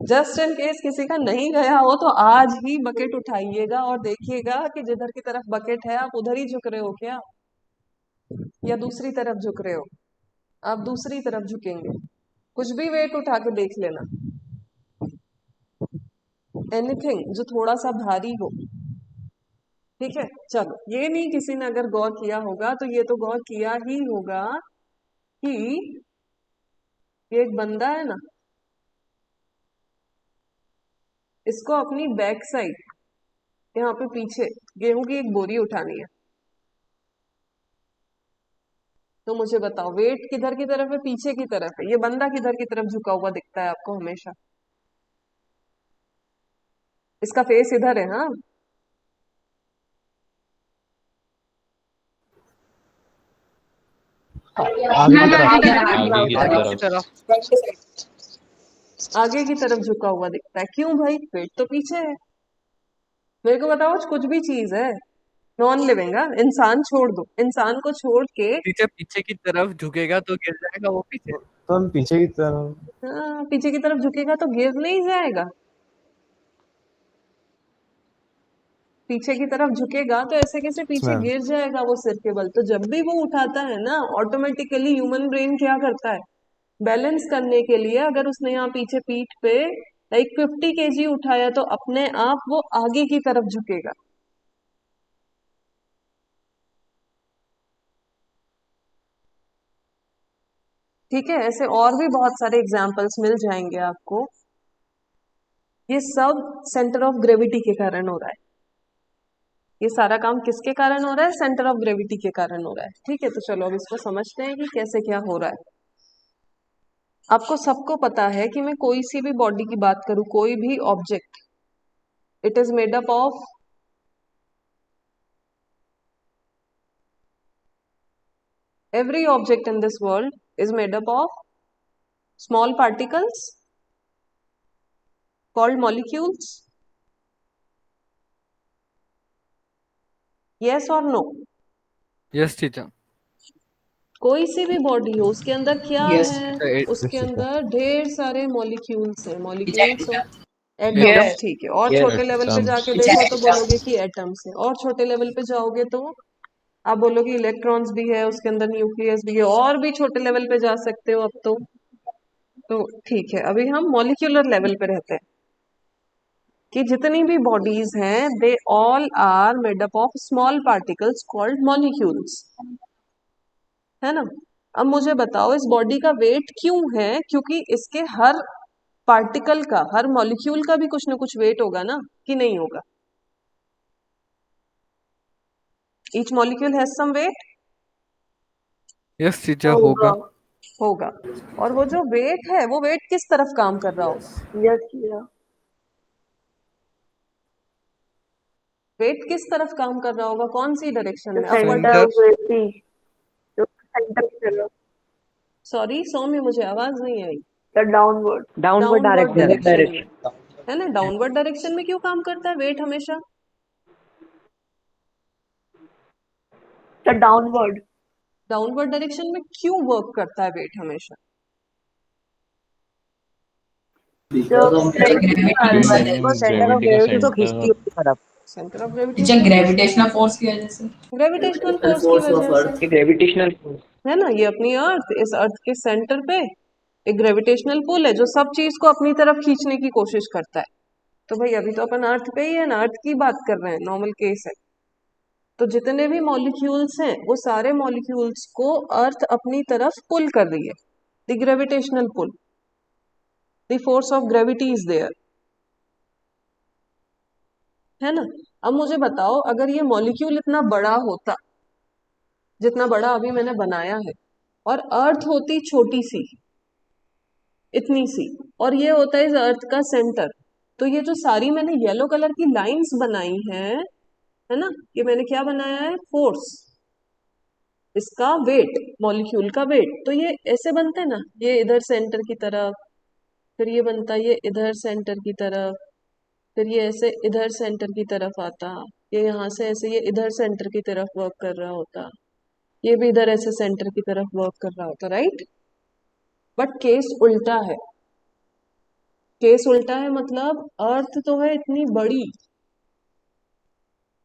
Just in case किसी का नहीं गया हो तो आज ही बकेट उठाइएगा और देखिएगा कि जिधर की तरफ बकेट है आप उधर ही झुक रहे हो क्या, या दूसरी तरफ झुक रहे हो. आप दूसरी तरफ झुकेंगे. कुछ भी वेट उठा के देख लेना, एनीथिंग जो थोड़ा सा भारी हो. ठीक है. चलो, ये नहीं किसी ने अगर गौर किया होगा तो ये तो गौर किया ही होगा कि ये एक बंदा है ना, इसको अपनी बैक साइड यहाँ पे पीछे गेहूं की एक बोरी उठानी है. तो मुझे बताओ वेट किधर की तरफ है, पीछे की तरफ है। ये बंदा किधर की तरफ झुका हुआ दिखता है आपको हमेशा? इसका फेस इधर है। हाँ, आगे की तरफ। आगे की आगे की तरफ। तरफ। आगे की तरफ झुका हुआ दिखता है। क्यों भाई? वेट तो पीछे है। मेरे को बताओ, कुछ भी चीज है, नॉन लिविंग, इंसान छोड़ दो, इंसान को छोड़ के, टीचर पीछे की तरफ झुकेगा तो गिर जाएगा वो पीछे। तो हम पीछे की तरफ। हाँ, पीछे की तरफ झुकेगा तो गिर नहीं जाएगा। पीछे की तरफ झुकेगा तो ऐसे कैसे पीछे मैम गिर जाएगा वो सिर के बल? तो जब भी वो उठाता है ना, ऑटोमेटिकली ह्यूमन ब्रेन क्या करता है, बैलेंस करने के लिए, अगर उसने यहाँ पीछे पीठ पे लाइक 50 kg उठाया तो अपने आप वो आगे की तरफ झुकेगा। ठीक है, ऐसे और भी बहुत सारे एग्जाम्पल्स मिल जाएंगे आपको। ये सब सेंटर ऑफ ग्रेविटी के कारण हो रहा है। ये सारा काम किसके कारण हो रहा है? सेंटर ऑफ ग्रेविटी के कारण हो रहा है। ठीक है, तो चलो अब इसको समझते हैं कि कैसे क्या हो रहा है। आपको सबको पता है कि मैं कोई सी भी बॉडी की बात करूं, कोई भी object, it is made up of every object in this world is made up of small particles called molecules. Yes or no? Yes teacher. कोई सी भी बॉडी हो, उसके अंदर क्या Yes. है? उसके Yes, teacher. अंदर ढेर सारे मॉलिक्यूल्स हैं, Teacher. मॉलिक्यूल्स और एटम्स। Yes. ठीक है, और Yes. छोटे लेवल पे जाके Atoms. देखो तो बोलोगे कि एटम्स है, और छोटे लेवल पे जाओगे तो आप बोलोगे इलेक्ट्रॉन्स भी है, उसके अंदर न्यूक्लियस भी है, और भी छोटे लेवल पे जा सकते हो अब तो ठीक है, अभी हम मॉलिक्यूलर लेवल पे रहते हैं कि जितनी भी बॉडीज हैं they all are made up of small particles called molecules, है ना? अब मुझे बताओ इस बॉडी का वेट क्यों है? क्योंकि इसके हर पार्टिकल का, हर मॉलिक्यूल का भी कुछ ना कुछ वेट होगा ना, कि नहीं होगा? Each molecule has some weight. Yes teacher होगा। होगा। और वो जो वेट है, वो वेट किस तरफ काम कर रहा होगा? Yes, yeah. वेट किस तरफ काम कर रहा होगा? कौन सी डायरेक्शन The में? center upward? Center. of gravity. The center of the sorry Saumya, मुझे आवाज नहीं आई। the downward. Downward Downward direction में, direction. है ना? डाउनवर्ड डायरेक्शन में क्यों काम करता है वेट हमेशा? The downward. डाउनवर्ड डायरेक्शन में क्यों वर्क करता है वेट हमेशा? The Gravity gravity वाले center of ग्रेविटी का gravity को सेंटर। खींचती है उसकी तरफ. सेंटर ऑफ ग्रेविटी टीचर को, ग्रेविटेशनल फोर्स की वजह से ग्रेविटेशनल फोर्स की वजह से, ग्रेविटेशनल फोर्स है ना? ये अपनी अर्थ, इस अर्थ के सेंटर पे एक ग्रेविटेशनल पुल है जो सब चीज को अपनी तरफ खींचने की कोशिश करता है। तो भाई अभी तो अपन अर्थ पे ही है ना, अर्थ की बात कर रहे हैं, नॉर्मल केस है। तो जितने भी मॉलिक्यूल्स हैं वो सारे मॉलिक्यूल्स को अर्थ अपनी तरफ पुल कर रही है, the gravitational pull, the force of gravity is there, है ना? अब मुझे बताओ अगर ये मॉलिक्यूल इतना बड़ा होता जितना बड़ा अभी मैंने बनाया है, और अर्थ होती छोटी सी, इतनी सी, और ये होता है इस अर्थ का सेंटर, तो ये जो सारी मैंने येलो कलर की लाइंस बनाई हैं, है ना, ये मैंने क्या बनाया है? फोर्स, इसका वेट, मॉलिक्यूल का वेट। तो ये ऐसे बनता है ना, ये इधर सेंटर की तरफ, फिर ये बनता है ये इधर सेंटर की तरफ, फिर ये ऐसे इधर सेंटर की तरफ आता, ये यहाँ से ऐसे ये इधर सेंटर की तरफ वर्क कर रहा होता, ये भी इधर ऐसे सेंटर की तरफ वर्क कर रहा होता, राइट? बट केस उल्टा है। केस उल्टा है मतलब अर्थ तो है इतनी बड़ी,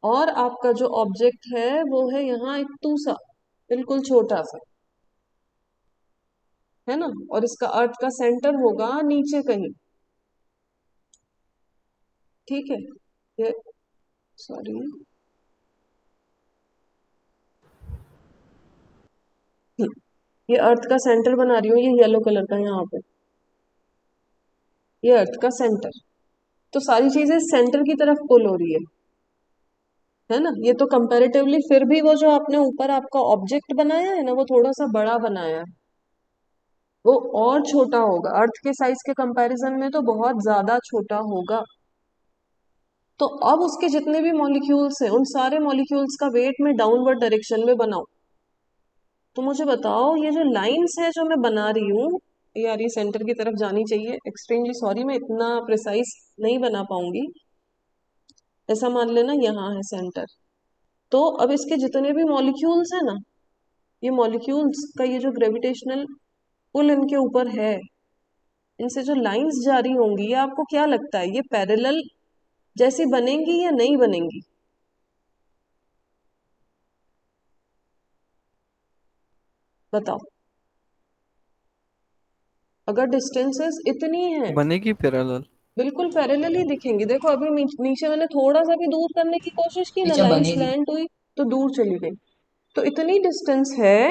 और आपका जो ऑब्जेक्ट है वो है यहाँ एक टूसा, बिल्कुल छोटा सा, है ना? और इसका अर्थ का सेंटर होगा नीचे कहीं। ठीक है, ये सॉरी, ये अर्थ का सेंटर बना रही हूँ, ये येलो कलर का यहाँ पे, ये अर्थ का सेंटर। तो सारी चीजें सेंटर की तरफ पुल हो रही है, है ना। ये तो कंपैरेटिवली फिर भी वो जो आपने ऊपर आपका ऑब्जेक्ट बनाया है ना, वो थोड़ा सा बड़ा बनाया है, वो और छोटा होगा, अर्थ के साइज के कंपैरिजन में तो बहुत ज्यादा छोटा होगा। तो अब उसके जितने भी मॉलिक्यूल्स हैं उन सारे मॉलिक्यूल्स का वेट मैं डाउनवर्ड डायरेक्शन में बनाऊं, तो मुझे बताओ ये जो लाइंस है जो मैं बना रही हूँ, यार ये सेंटर की तरफ जानी चाहिए, एक्सट्रीमली सॉरी मैं इतना प्रिसाइज नहीं बना पाऊंगी। ऐसा मान लेना यहाँ है सेंटर। तो अब इसके जितने भी मॉलिक्यूल्स है ना, ये मॉलिक्यूल्स का ये जो ग्रेविटेशनल पुल इनके ऊपर है, इनसे जो लाइंस जारी होंगी, ये आपको क्या लगता है ये पैरेलल जैसी बनेंगी या नहीं बनेंगी? बताओ। अगर डिस्टेंसेस इतनी है बनेगी पैरेलल। बिल्कुल पैरेलल ही दिखेंगी। देखो अभी नीचे मैंने थोड़ा सा भी दूर करने की कोशिश की ना, टीचर लाइन बनेगी। स्लैंट हुई तो दूर चली गई। तो इतनी डिस्टेंस है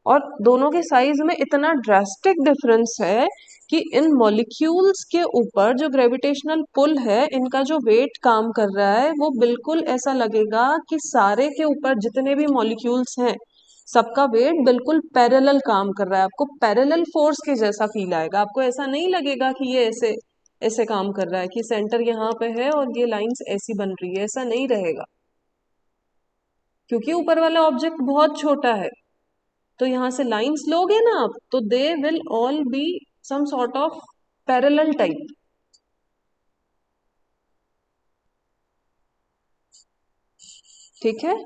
और दोनों के साइज में इतना ड्रास्टिक डिफरेंस है कि इन मॉलिक्यूल्स के ऊपर जो ग्रेविटेशनल पुल है, इनका जो वेट काम कर रहा है, वो बिल्कुल ऐसा लगेगा कि सारे के ऊपर जितने भी मॉलिक्यूल्स हैं सबका वेट बिल्कुल पैरेलल काम कर रहा है। आपको पैरेलल फोर्स के जैसा फील आएगा, आपको ऐसा नहीं लगेगा कि ये ऐसे ऐसे काम कर रहा है कि सेंटर यहाँ पे है और ये लाइंस ऐसी बन रही है, ऐसा नहीं रहेगा, क्योंकि ऊपर वाला ऑब्जेक्ट बहुत छोटा है। तो यहां से लाइंस लोगे ना आप, तो they will all be some sort of parallel type. ठीक है।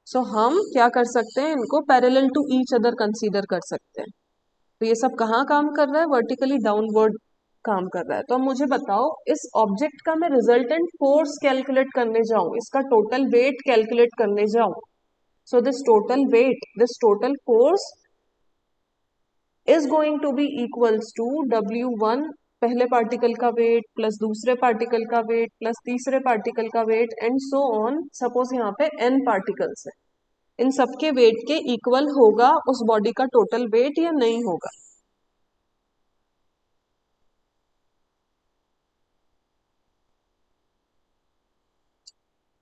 सो हम क्या कर सकते हैं, इनको parallel to each other consider कर सकते हैं। तो ये सब कहाँ काम कर रहा है, वर्टिकली डाउनवर्ड काम कर रहा है। तो अब मुझे बताओ, इस ऑब्जेक्ट का मैं रिजल्टेंट फोर्स कैलकुलेट करने जाऊं, इसका टोटल वेट कैलकुलेट करने जाऊं, so this total weight, this total force is going to be equals to W1, पहले पार्टिकल का वेट प्लस दूसरे पार्टिकल का वेट प्लस तीसरे पार्टिकल का weight and so on. Suppose यहाँ पे n पार्टिकल्स है, इन सबके वेट के इक्वल होगा उस बॉडी का टोटल वेट या नहीं होगा?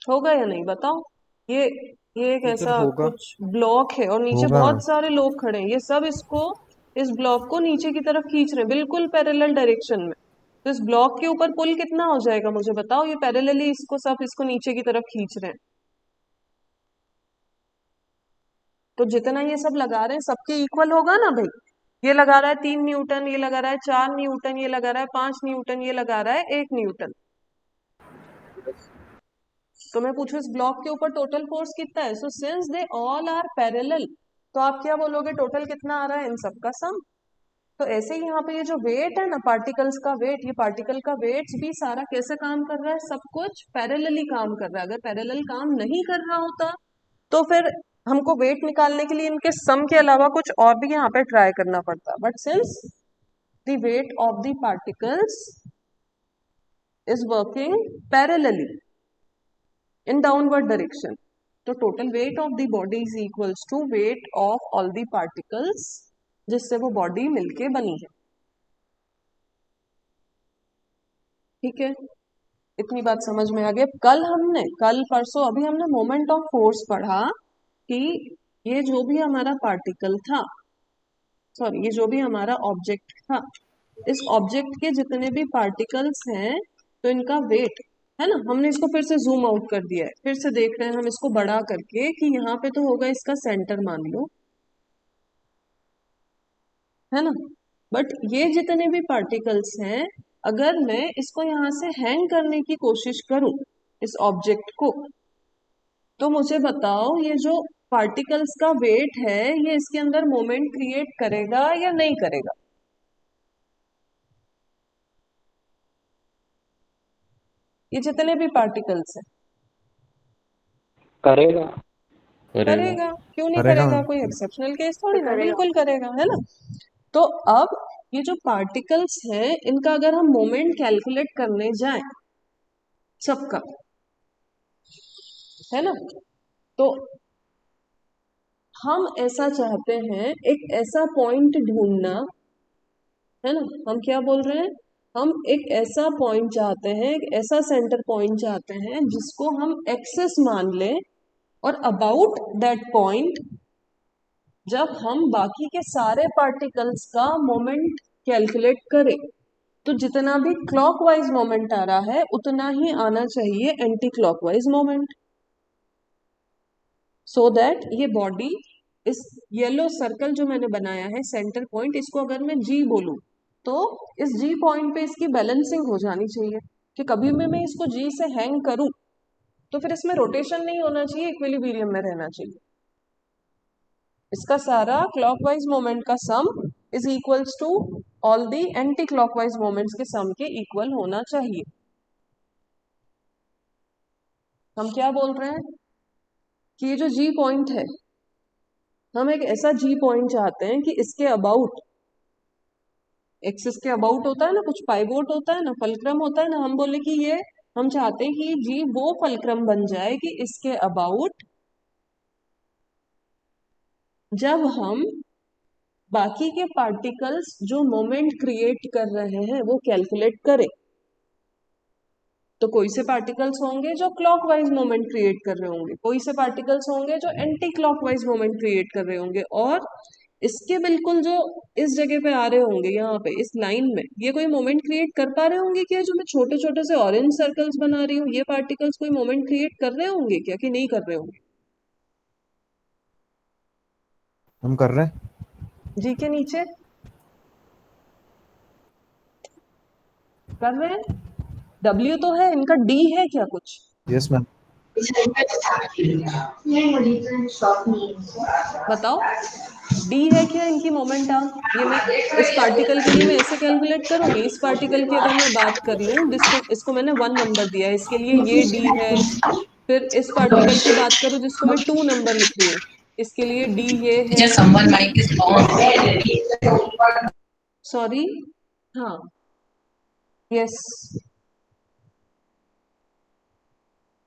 होगा या नहीं बताओ। ये ये एक टीचर ऐसा होगा। कुछ ब्लॉक है और नीचे होगा। बहुत सारे लोग खड़े हैं, ये सब इसको, इस ब्लॉक को नीचे की तरफ खींच रहे हैं बिल्कुल पैरेलल डायरेक्शन में। तो इस ब्लॉक के ऊपर पुल कितना हो जाएगा मुझे बताओ, ये पैरेलली इसको सब इसको नीचे की तरफ खींच रहे हैं। तो जितना ये सब लगा रहे हैं सबके इक्वल होगा ना भाई। ये लगा रहा है 3 न्यूटन, ये लगा रहा है 4 न्यूटन, ये लगा रहा है 5 न्यूटन, ये लगा रहा है 1 न्यूटन। तो मैं पूछूं इस ब्लॉक के ऊपर टोटल फोर्स कितना है? So since they all are parallel, तो आप क्या बोलोगे, टोटल कितना आ रहा है इन सब का सम। तो ऐसे ही यहाँ पे ये जो वेट है ना, पार्टिकल्स का वेट, ये पार्टिकल का वेट भी सारा कैसे काम कर रहा है, सब कुछ पैरेलली काम कर रहा है। अगर पैरेलल काम नहीं कर रहा होता तो फिर हमको वेट निकालने के लिए इनके सम के अलावा कुछ और भी यहाँ पे ट्राई करना पड़ता। But since the weight of the particles is working parallelly in downward direction, तो total weight of the body is equals to weight of all the particles जिससे वो बॉडी मिलके बनी है। ठीक है, इतनी बात समझ में आ गई। कल परसों अभी हमने मोमेंट ऑफ फोर्स पढ़ा कि ये जो भी हमारा पार्टिकल था, सॉरी ये जो भी हमारा ऑब्जेक्ट था, इस ऑब्जेक्ट के जितने भी पार्टिकल्स हैं तो इनका वेट है ना, हमने इसको फिर से जूम आउट कर दिया है, फिर से देख रहे हैं हम इसको बड़ा करके कि यहाँ पे तो होगा इसका सेंटर मान लो, है ना। बट ये जितने भी पार्टिकल्स हैं, अगर मैं इसको यहाँ से हैंग करने की कोशिश करूं इस ऑब्जेक्ट को, तो मुझे बताओ ये जो पार्टिकल्स का वेट है ये इसके अंदर मोमेंट क्रिएट करेगा या नहीं करेगा? ये जितने भी पार्टिकल्स हैं, करेगा। करेगा, क्यों नहीं करेगा करेगा? मैम। कोई एक्सेप्शनल केस थोड़ी ना, करेगा। बिल्कुल करेगा, है ना। तो अब ये जो पार्टिकल्स हैं इनका अगर हम मोमेंट कैलकुलेट करने जाएं सबका, है ना, तो हम ऐसा चाहते हैं, एक ऐसा पॉइंट ढूंढना, है ना। हम क्या बोल रहे हैं, हम एक ऐसा पॉइंट चाहते हैं, एक ऐसा सेंटर पॉइंट चाहते हैं जिसको हम एक्सेस मान लें, और अबाउट दैट पॉइंट जब हम बाकी के सारे पार्टिकल्स का मोमेंट कैलकुलेट करें तो जितना भी क्लॉकवाइज मोमेंट आ रहा है उतना ही आना चाहिए anti clockwise moment, so that ये बॉडी, इस येलो सर्कल जो मैंने बनाया है सेंटर पॉइंट, इसको अगर मैं जी बोलूं तो इस जी पॉइंट पे इसकी बैलेंसिंग हो जानी चाहिए कि कभी भी मैं इसको जी से हैंग करूं तो फिर इसमें रोटेशन नहीं होना चाहिए, इक्विलिब्रियम में रहना चाहिए। इसका सारा क्लॉकवाइज मोमेंट का sum is equals to all the anti clockwise moments के सम के इक्वल होना चाहिए। हम क्या बोल रहे हैं कि ये जो जी पॉइंट है, हम एक ऐसा जी पॉइंट चाहते हैं कि इसके अबाउट, एक्सिस के अबाउट होता है ना, कुछ पाइवोट होता है ना, फलक्रम होता है ना, हम बोले कि ये हम चाहते हैं कि जी वो फलक्रम बन जाए कि इसके अबाउट जब हम बाकी के पार्टिकल्स जो मोमेंट क्रिएट कर रहे हैं वो कैलकुलेट करें तो कोई से पार्टिकल्स होंगे जो क्लॉकवाइज मोमेंट क्रिएट कर रहे होंगे, कोई से पार्टिकल्स होंगे जो एंटी क्लॉकवाइज मोमेंट क्रिएट कर रहे होंगे, और इसके बिल्कुल जो इस जगह पे आ रहे होंगे, यहाँ पे इस लाइन में ये कोई मोमेंट क्रिएट कर पा रहे होंगे क्या? जो मैं छोटे छोटे से ऑरेंज सर्कल्स बना रही हूँ, ये पार्टिकल्स कोई मोमेंट क्रिएट कर रहे होंगे क्या कि नहीं कर रहे होंगे? हम कर रहे हैं। जी के नीचे कर रहे हैं, डब्ल्यू तो है, इनका डी है क्या कुछ? Yes ma'am. बताओ, डी है क्या इनकी मोमेंट आर्म? ये मैं इस पार्टिकल के लिए मैं ऐसे कैलकुलेट करूंगी, इस पार्टिकल की अगर मैं बात कर लूं, जिसको इसको मैंने 1 नंबर दिया है, इसके लिए ये डी है। फिर इस पार्टिकल की बात करूं जिसको मैं 2 नंबर लिख रही हूँ, इसके लिए डी ये है। Teacher, someone mic is on. Sorry, हाँ, यस,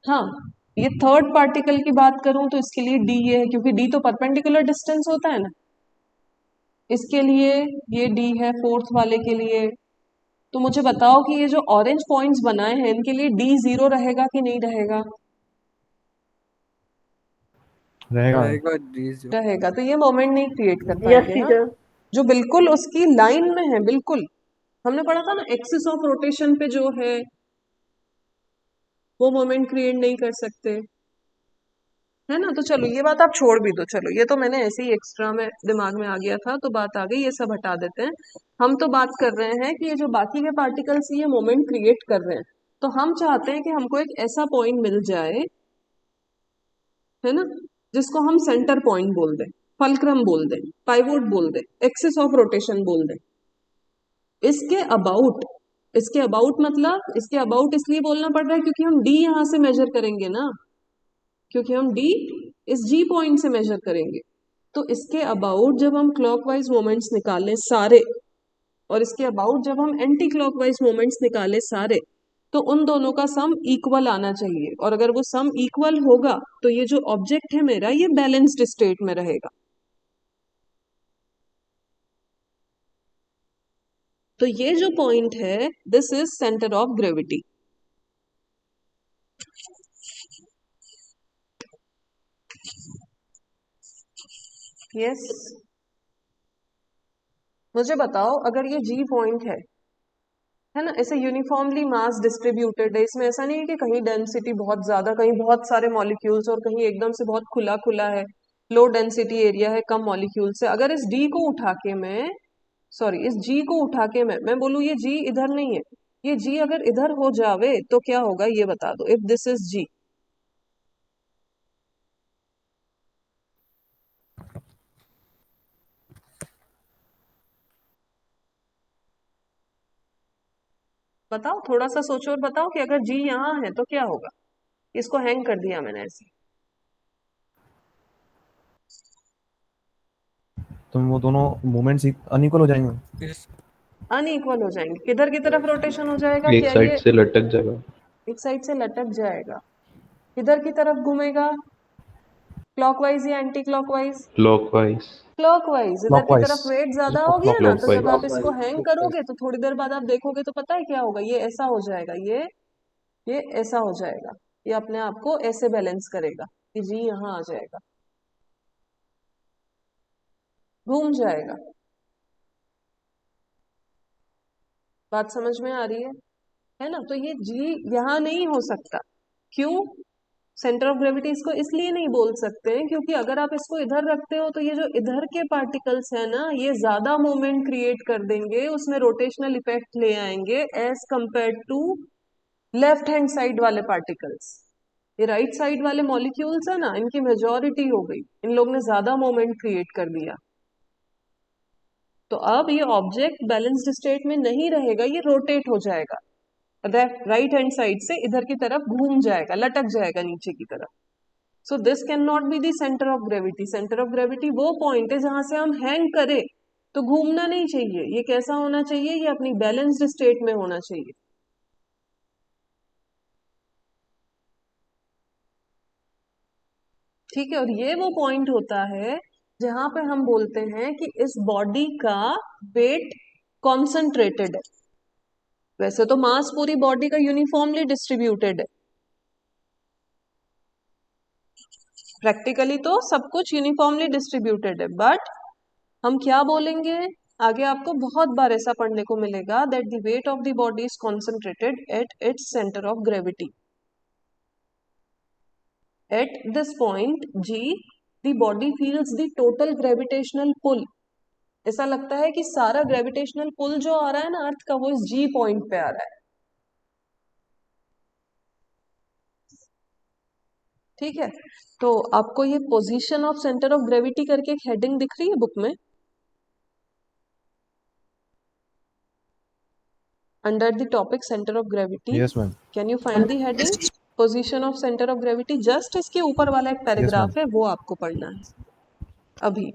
हाँ, ये थर्ड पार्टिकल की बात करूं तो इसके लिए डी ये है, क्योंकि डी तो परपेंडिकुलर डिस्टेंस होता है ना, इसके लिए ये डी है फोर्थ वाले के लिए। तो मुझे बताओ कि ये जो ऑरेंज पॉइंट्स बनाए हैं इनके लिए डी 0 रहेगा कि नहीं रहेगा? रहेगा। रहेगा, तो ये मोमेंट नहीं क्रिएट कर यस पाएंगे। हाँ, टीचर। जो बिल्कुल उसकी लाइन में है, बिल्कुल हमने पढ़ा था ना, एक्सिस ऑफ रोटेशन पे जो है वो मोमेंट क्रिएट नहीं कर सकते, है ना। तो चलो ये बात आप छोड़ भी दो, चलो ये तो मैंने ऐसे ही एक्स्ट्रा में दिमाग में आ गया था तो बात आ गई, ये सब हटा देते हैं। हम तो बात कर रहे हैं कि ये जो बाकी के पार्टिकल्स ये मोमेंट क्रिएट कर रहे हैं, तो हम चाहते हैं कि हमको एक ऐसा पॉइंट मिल जाए, है ना, जिसको हम सेंटर पॉइंट बोल दें, फलक्रम बोल दें, पाइवोट बोल दें, एक्सिस ऑफ रोटेशन बोल दें। इसके अबाउट, इसके अबाउट मतलब इसके अबाउट इसलिए बोलना पड़ रहा है क्योंकि हम डी यहां से मेजर करेंगे ना, क्योंकि हम डी इस जी पॉइंट से मेजर करेंगे। तो इसके अबाउट जब हम क्लॉकवाइज मोमेंट्स निकालें सारे, और इसके अबाउट जब हम एंटी क्लॉकवाइज मोमेंट्स निकालें सारे, तो उन दोनों का सम इक्वल आना चाहिए, और अगर वो सम इक्वल होगा तो ये जो ऑब्जेक्ट है मेरा ये बैलेंस्ड स्टेट में रहेगा। तो ये जो पॉइंट है, this is centre of gravity. Yes, मुझे बताओ अगर ये जी पॉइंट है ना, ऐसे यूनिफॉर्मली मास डिस्ट्रीब्यूटेड है, इसमें ऐसा नहीं है कि कहीं डेंसिटी बहुत ज्यादा, कहीं बहुत सारे मॉलिक्यूल्स, और कहीं एकदम से बहुत खुला खुला है, लो डेंसिटी एरिया है, कम मॉलिक्यूल से। अगर इस डी को उठा के मैं, सॉरी, इस जी को उठा के मैं बोलूँ ये जी इधर नहीं है, ये जी अगर इधर हो जावे तो क्या होगा ये बता दो। इफ दिस इज जी, बताओ, थोड़ा सा सोचो और बताओ कि अगर जी यहाँ है तो क्या होगा। इसको हैंग कर दिया मैंने ऐसे, तो वो दोनों मूवमेंट्स अनइक्वल हो जाएंगे। अनइक्वल हो जाएंगे। किधर की तरफ रोटेशन हो जाएगा? एक क्या साइड ये से लटक जाएगा। एक साइड से लटक जाएगा? किधर की तरफ घूमेगा? क्लॉकवाइज या एंटी क्लॉकवाइज? Clockwise. क्लॉकवाइज। इधर की तरफ Clockwise. वेट ज्यादा हो गया ना, तो जब आप Clockwise. इसको हैंग करोगे तो थोड़ी देर बाद आप देखोगे तो पता है क्या होगा, ये ऐसा हो जाएगा, ये ऐसा हो जाएगा, ये अपने आप को ऐसे बैलेंस करेगा कि जी यहाँ आ जाएगा, घूम जाएगा। बात समझ में आ रही है ना? तो ये जी यहाँ नहीं हो सकता। क्यों? सेंटर ऑफ ग्रेविटी इसको इसलिए नहीं बोल सकते हैं क्योंकि अगर आप इसको इधर रखते हो तो ये जो इधर के पार्टिकल्स है ना, ये ज्यादा मोमेंट क्रिएट कर देंगे, उसमें रोटेशनल इफेक्ट ले आएंगे as compare to left hand side वाले पार्टिकल्स। ये राइट साइड वाले मॉलिक्यूल्स है ना, इनकी मेजॉरिटी हो गई, इन लोग ने ज्यादा मोमेंट क्रिएट कर दिया। तो अब ये ऑब्जेक्ट बैलेंस्ड स्टेट में नहीं रहेगा, ये रोटेट हो जाएगा, राइट हैंड साइड से इधर की तरफ घूम जाएगा, लटक जाएगा नीचे की तरफ। So this can not be the centre of gravity. Centre of gravity वो पॉइंट है जहां से हम हैंग करें तो घूमना नहीं चाहिए। ये कैसा होना चाहिए? ये अपनी बैलेंस्ड स्टेट में होना चाहिए। ठीक है, और ये वो पॉइंट होता है जहां पे हम बोलते हैं कि इस बॉडी का वेट कॉन्सेंट्रेटेड है। वैसे तो मास पूरी बॉडी का यूनिफॉर्मली डिस्ट्रीब्यूटेड है, प्रैक्टिकली तो सब कुछ यूनिफॉर्मली डिस्ट्रीब्यूटेड है, बट हम क्या बोलेंगे आगे, आपको बहुत बार ऐसा पढ़ने को मिलेगा that the weight of the body is concentrated at its centre of gravity. At this point G the body feels the total gravitational pull. ऐसा लगता है कि सारा ग्रेविटेशनल पुल जो आ रहा है ना अर्थ का, वो इस जी पॉइंट पे आ रहा है। ठीक है, तो आपको ये position of centre of gravity करके एक हेडिंग दिख रही है बुक में, under the topic centre of gravity. Yes, ma'am. Can you find the heading position of centre of gravity? Just इसके ऊपर वाला एक Yes, पैराग्राफ ma'am. है, वो आपको पढ़ना है अभी।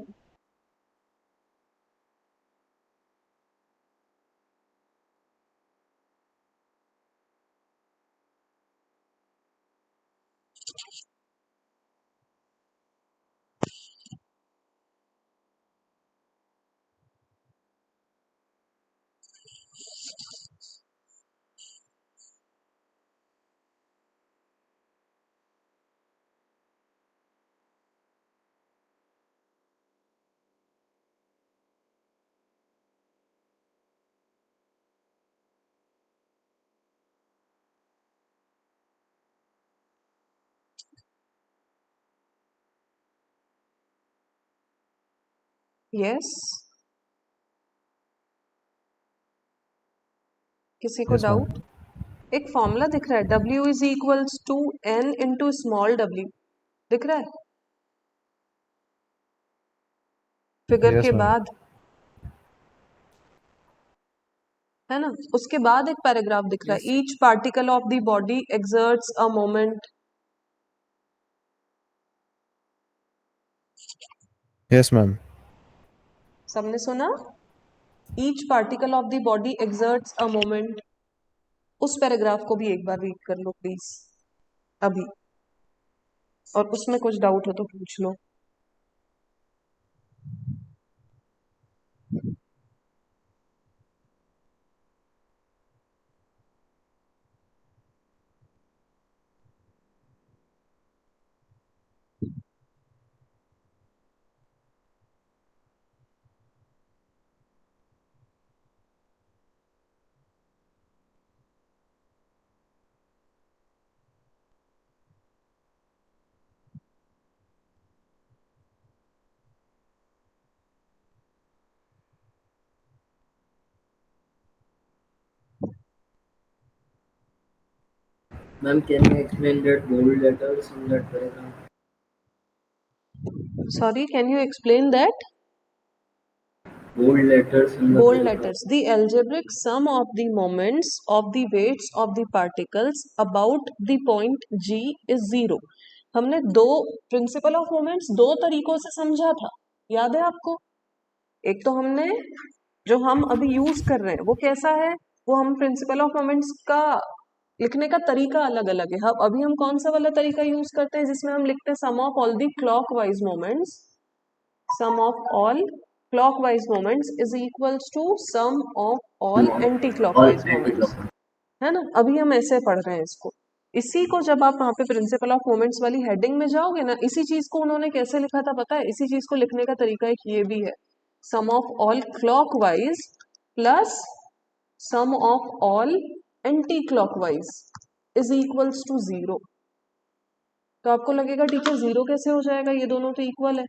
यस, किसी को Yes, ma'am. डाउट? एक फॉर्मूला दिख रहा है, W is equals to N into small w, दिख रहा है फिगर Yes, के ma'am. बाद, है ना? उसके बाद एक पैराग्राफ दिख रहा है, each particle of the body exerts a moment. Yes, ma'am. सबने सुना? Each particle of the body exerts a moment. उस पैराग्राफ को भी एक बार रीड कर लो प्लीज अभी, और उसमें कुछ डाउट हो तो पूछ लो। Ma'am, can you explain that bold letters in that paragraph? Sorry, can you explain that? Bold letters in the Bold paragraph. letters. The algebraic sum of the moments of the weights of the particles about the point G is 0. हमने दो principal of moments दो तरीकों से समझा था, याद है आपको? एक तो हमने जो हम अभी यूज कर रहे हैं वो कैसा है, वो हम प्रिंसिपल ऑफ मोमेंट्स का लिखने का तरीका अलग अलग है। अब अभी हम कौन सा वाला तरीका यूज करते हैं जिसमें हम लिखते हैं sum of all the clockwise moments, sum of all clockwise moments is equals to sum of all anti clockwise moments, है ना। अभी हम ऐसे पढ़ रहे हैं इसको। इसी को जब आप वहां पे प्रिंसिपल ऑफ मोमेंट्स वाली हेडिंग में जाओगे ना, इसी चीज को उन्होंने कैसे लिखा था पता है? इसी चीज को लिखने का तरीका एक ये भी है, sum of all clockwise plus sum of all anti clockwise is equals to 0। तो आपको लगेगा टीचर 0 कैसे हो जाएगा, ये दोनों तो इक्वल है।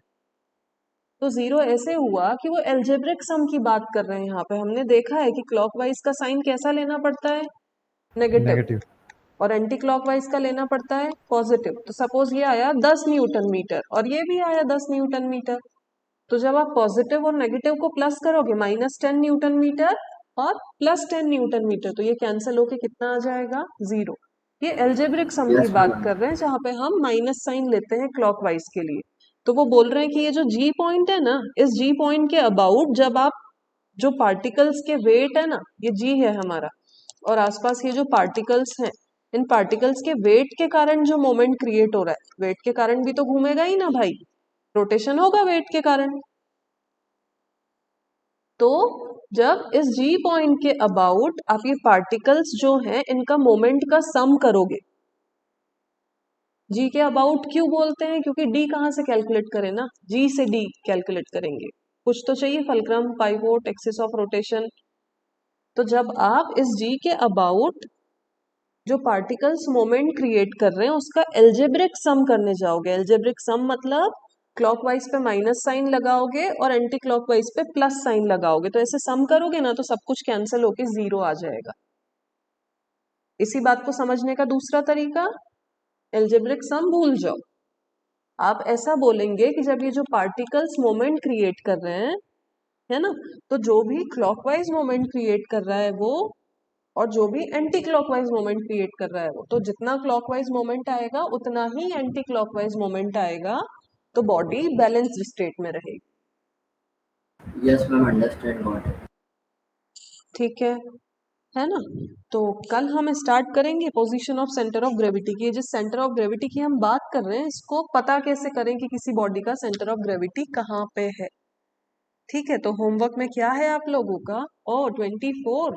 तो 0 ऐसे हुआ कि वो एल्जेब्रिक सम की बात कर रहे हैं। यहाँ पे हमने देखा है कि क्लॉकवाइज का साइन कैसा लेना पड़ता है, नेगेटिव, नेगेटिव। और एंटी क्लॉकवाइज का लेना पड़ता है पॉजिटिव। तो सपोज ये आया 10 न्यूटन मीटर और ये भी आया 10 न्यूटन मीटर, तो जब आप पॉजिटिव और नेगेटिव को प्लस करोगे -10 न्यूटन मीटर और +10 न्यूटन मीटर, तो ये कैंसिल होके कितना आ जाएगा, 0। ये एल्जेब्रिक सम की बात कर रहे हैं जहाँ पे हम माइनस साइन लेते हैं क्लॉकवाइज के लिए। तो वो बोल रहे हैं कि ये जो जी पॉइंट है ना, इस जी पॉइंट के अबाउट जब आप जो पार्टिकल्स के वेट है ना, ये जी है हमारा, और आसपास ये जो पार्टिकल्स हैं, इन पार्टिकल्स के वेट के कारण जो मोमेंट क्रिएट हो रहा है, वेट के कारण भी तो घूमेगा ही ना भाई, रोटेशन होगा वेट के कारण। तो जब इस जी पॉइंट के अबाउट आप ये पार्टिकल्स जो हैं इनका मोमेंट का सम करोगे, जी के अबाउट क्यों बोलते हैं, क्योंकि डी कहाँ से कैलकुलेट करें ना, जी से डी कैलकुलेट करेंगे, कुछ तो चाहिए, fulcrum, pivot, axis of rotation. तो जब आप इस जी के अबाउट जो पार्टिकल्स मोमेंट क्रिएट कर रहे हैं उसका एल्जेब्रिक सम करने जाओगे, एल्जेब्रिक सम मतलब क्लॉकवाइज पे माइनस साइन लगाओगे और एंटी क्लॉकवाइज पे प्लस साइन लगाओगे, तो ऐसे सम करोगे ना तो सब कुछ कैंसिल होके 0 आ जाएगा। इसी बात को समझने का दूसरा तरीका, एल्जेब्रिक सम भूल जाओ, आप ऐसा बोलेंगे कि जब ये जो पार्टिकल्स मोमेंट क्रिएट कर रहे हैं, है ना, तो जो भी क्लॉकवाइज मोमेंट क्रिएट कर रहा है वो, और जो भी एंटी क्लॉकवाइज मोमेंट क्रिएट कर रहा है वो, तो जितना क्लॉकवाइज मोमेंट आएगा उतना ही एंटी क्लॉकवाइज मोमेंट आएगा, तो बॉडी बैलेंस्ड स्टेट में रहेगी। Yes, ma'am. Understand. Got it. ठीक है ना। तो कल हम स्टार्ट करेंगे position of centre of gravity की। जिस सेंटर ऑफ ग्रेविटी की हम बात कर रहे हैं इसको पता कैसे करें कि किसी बॉडी का सेंटर ऑफ ग्रेविटी कहाँ पे है। ठीक है, तो होमवर्क में क्या है आप लोगों का, 24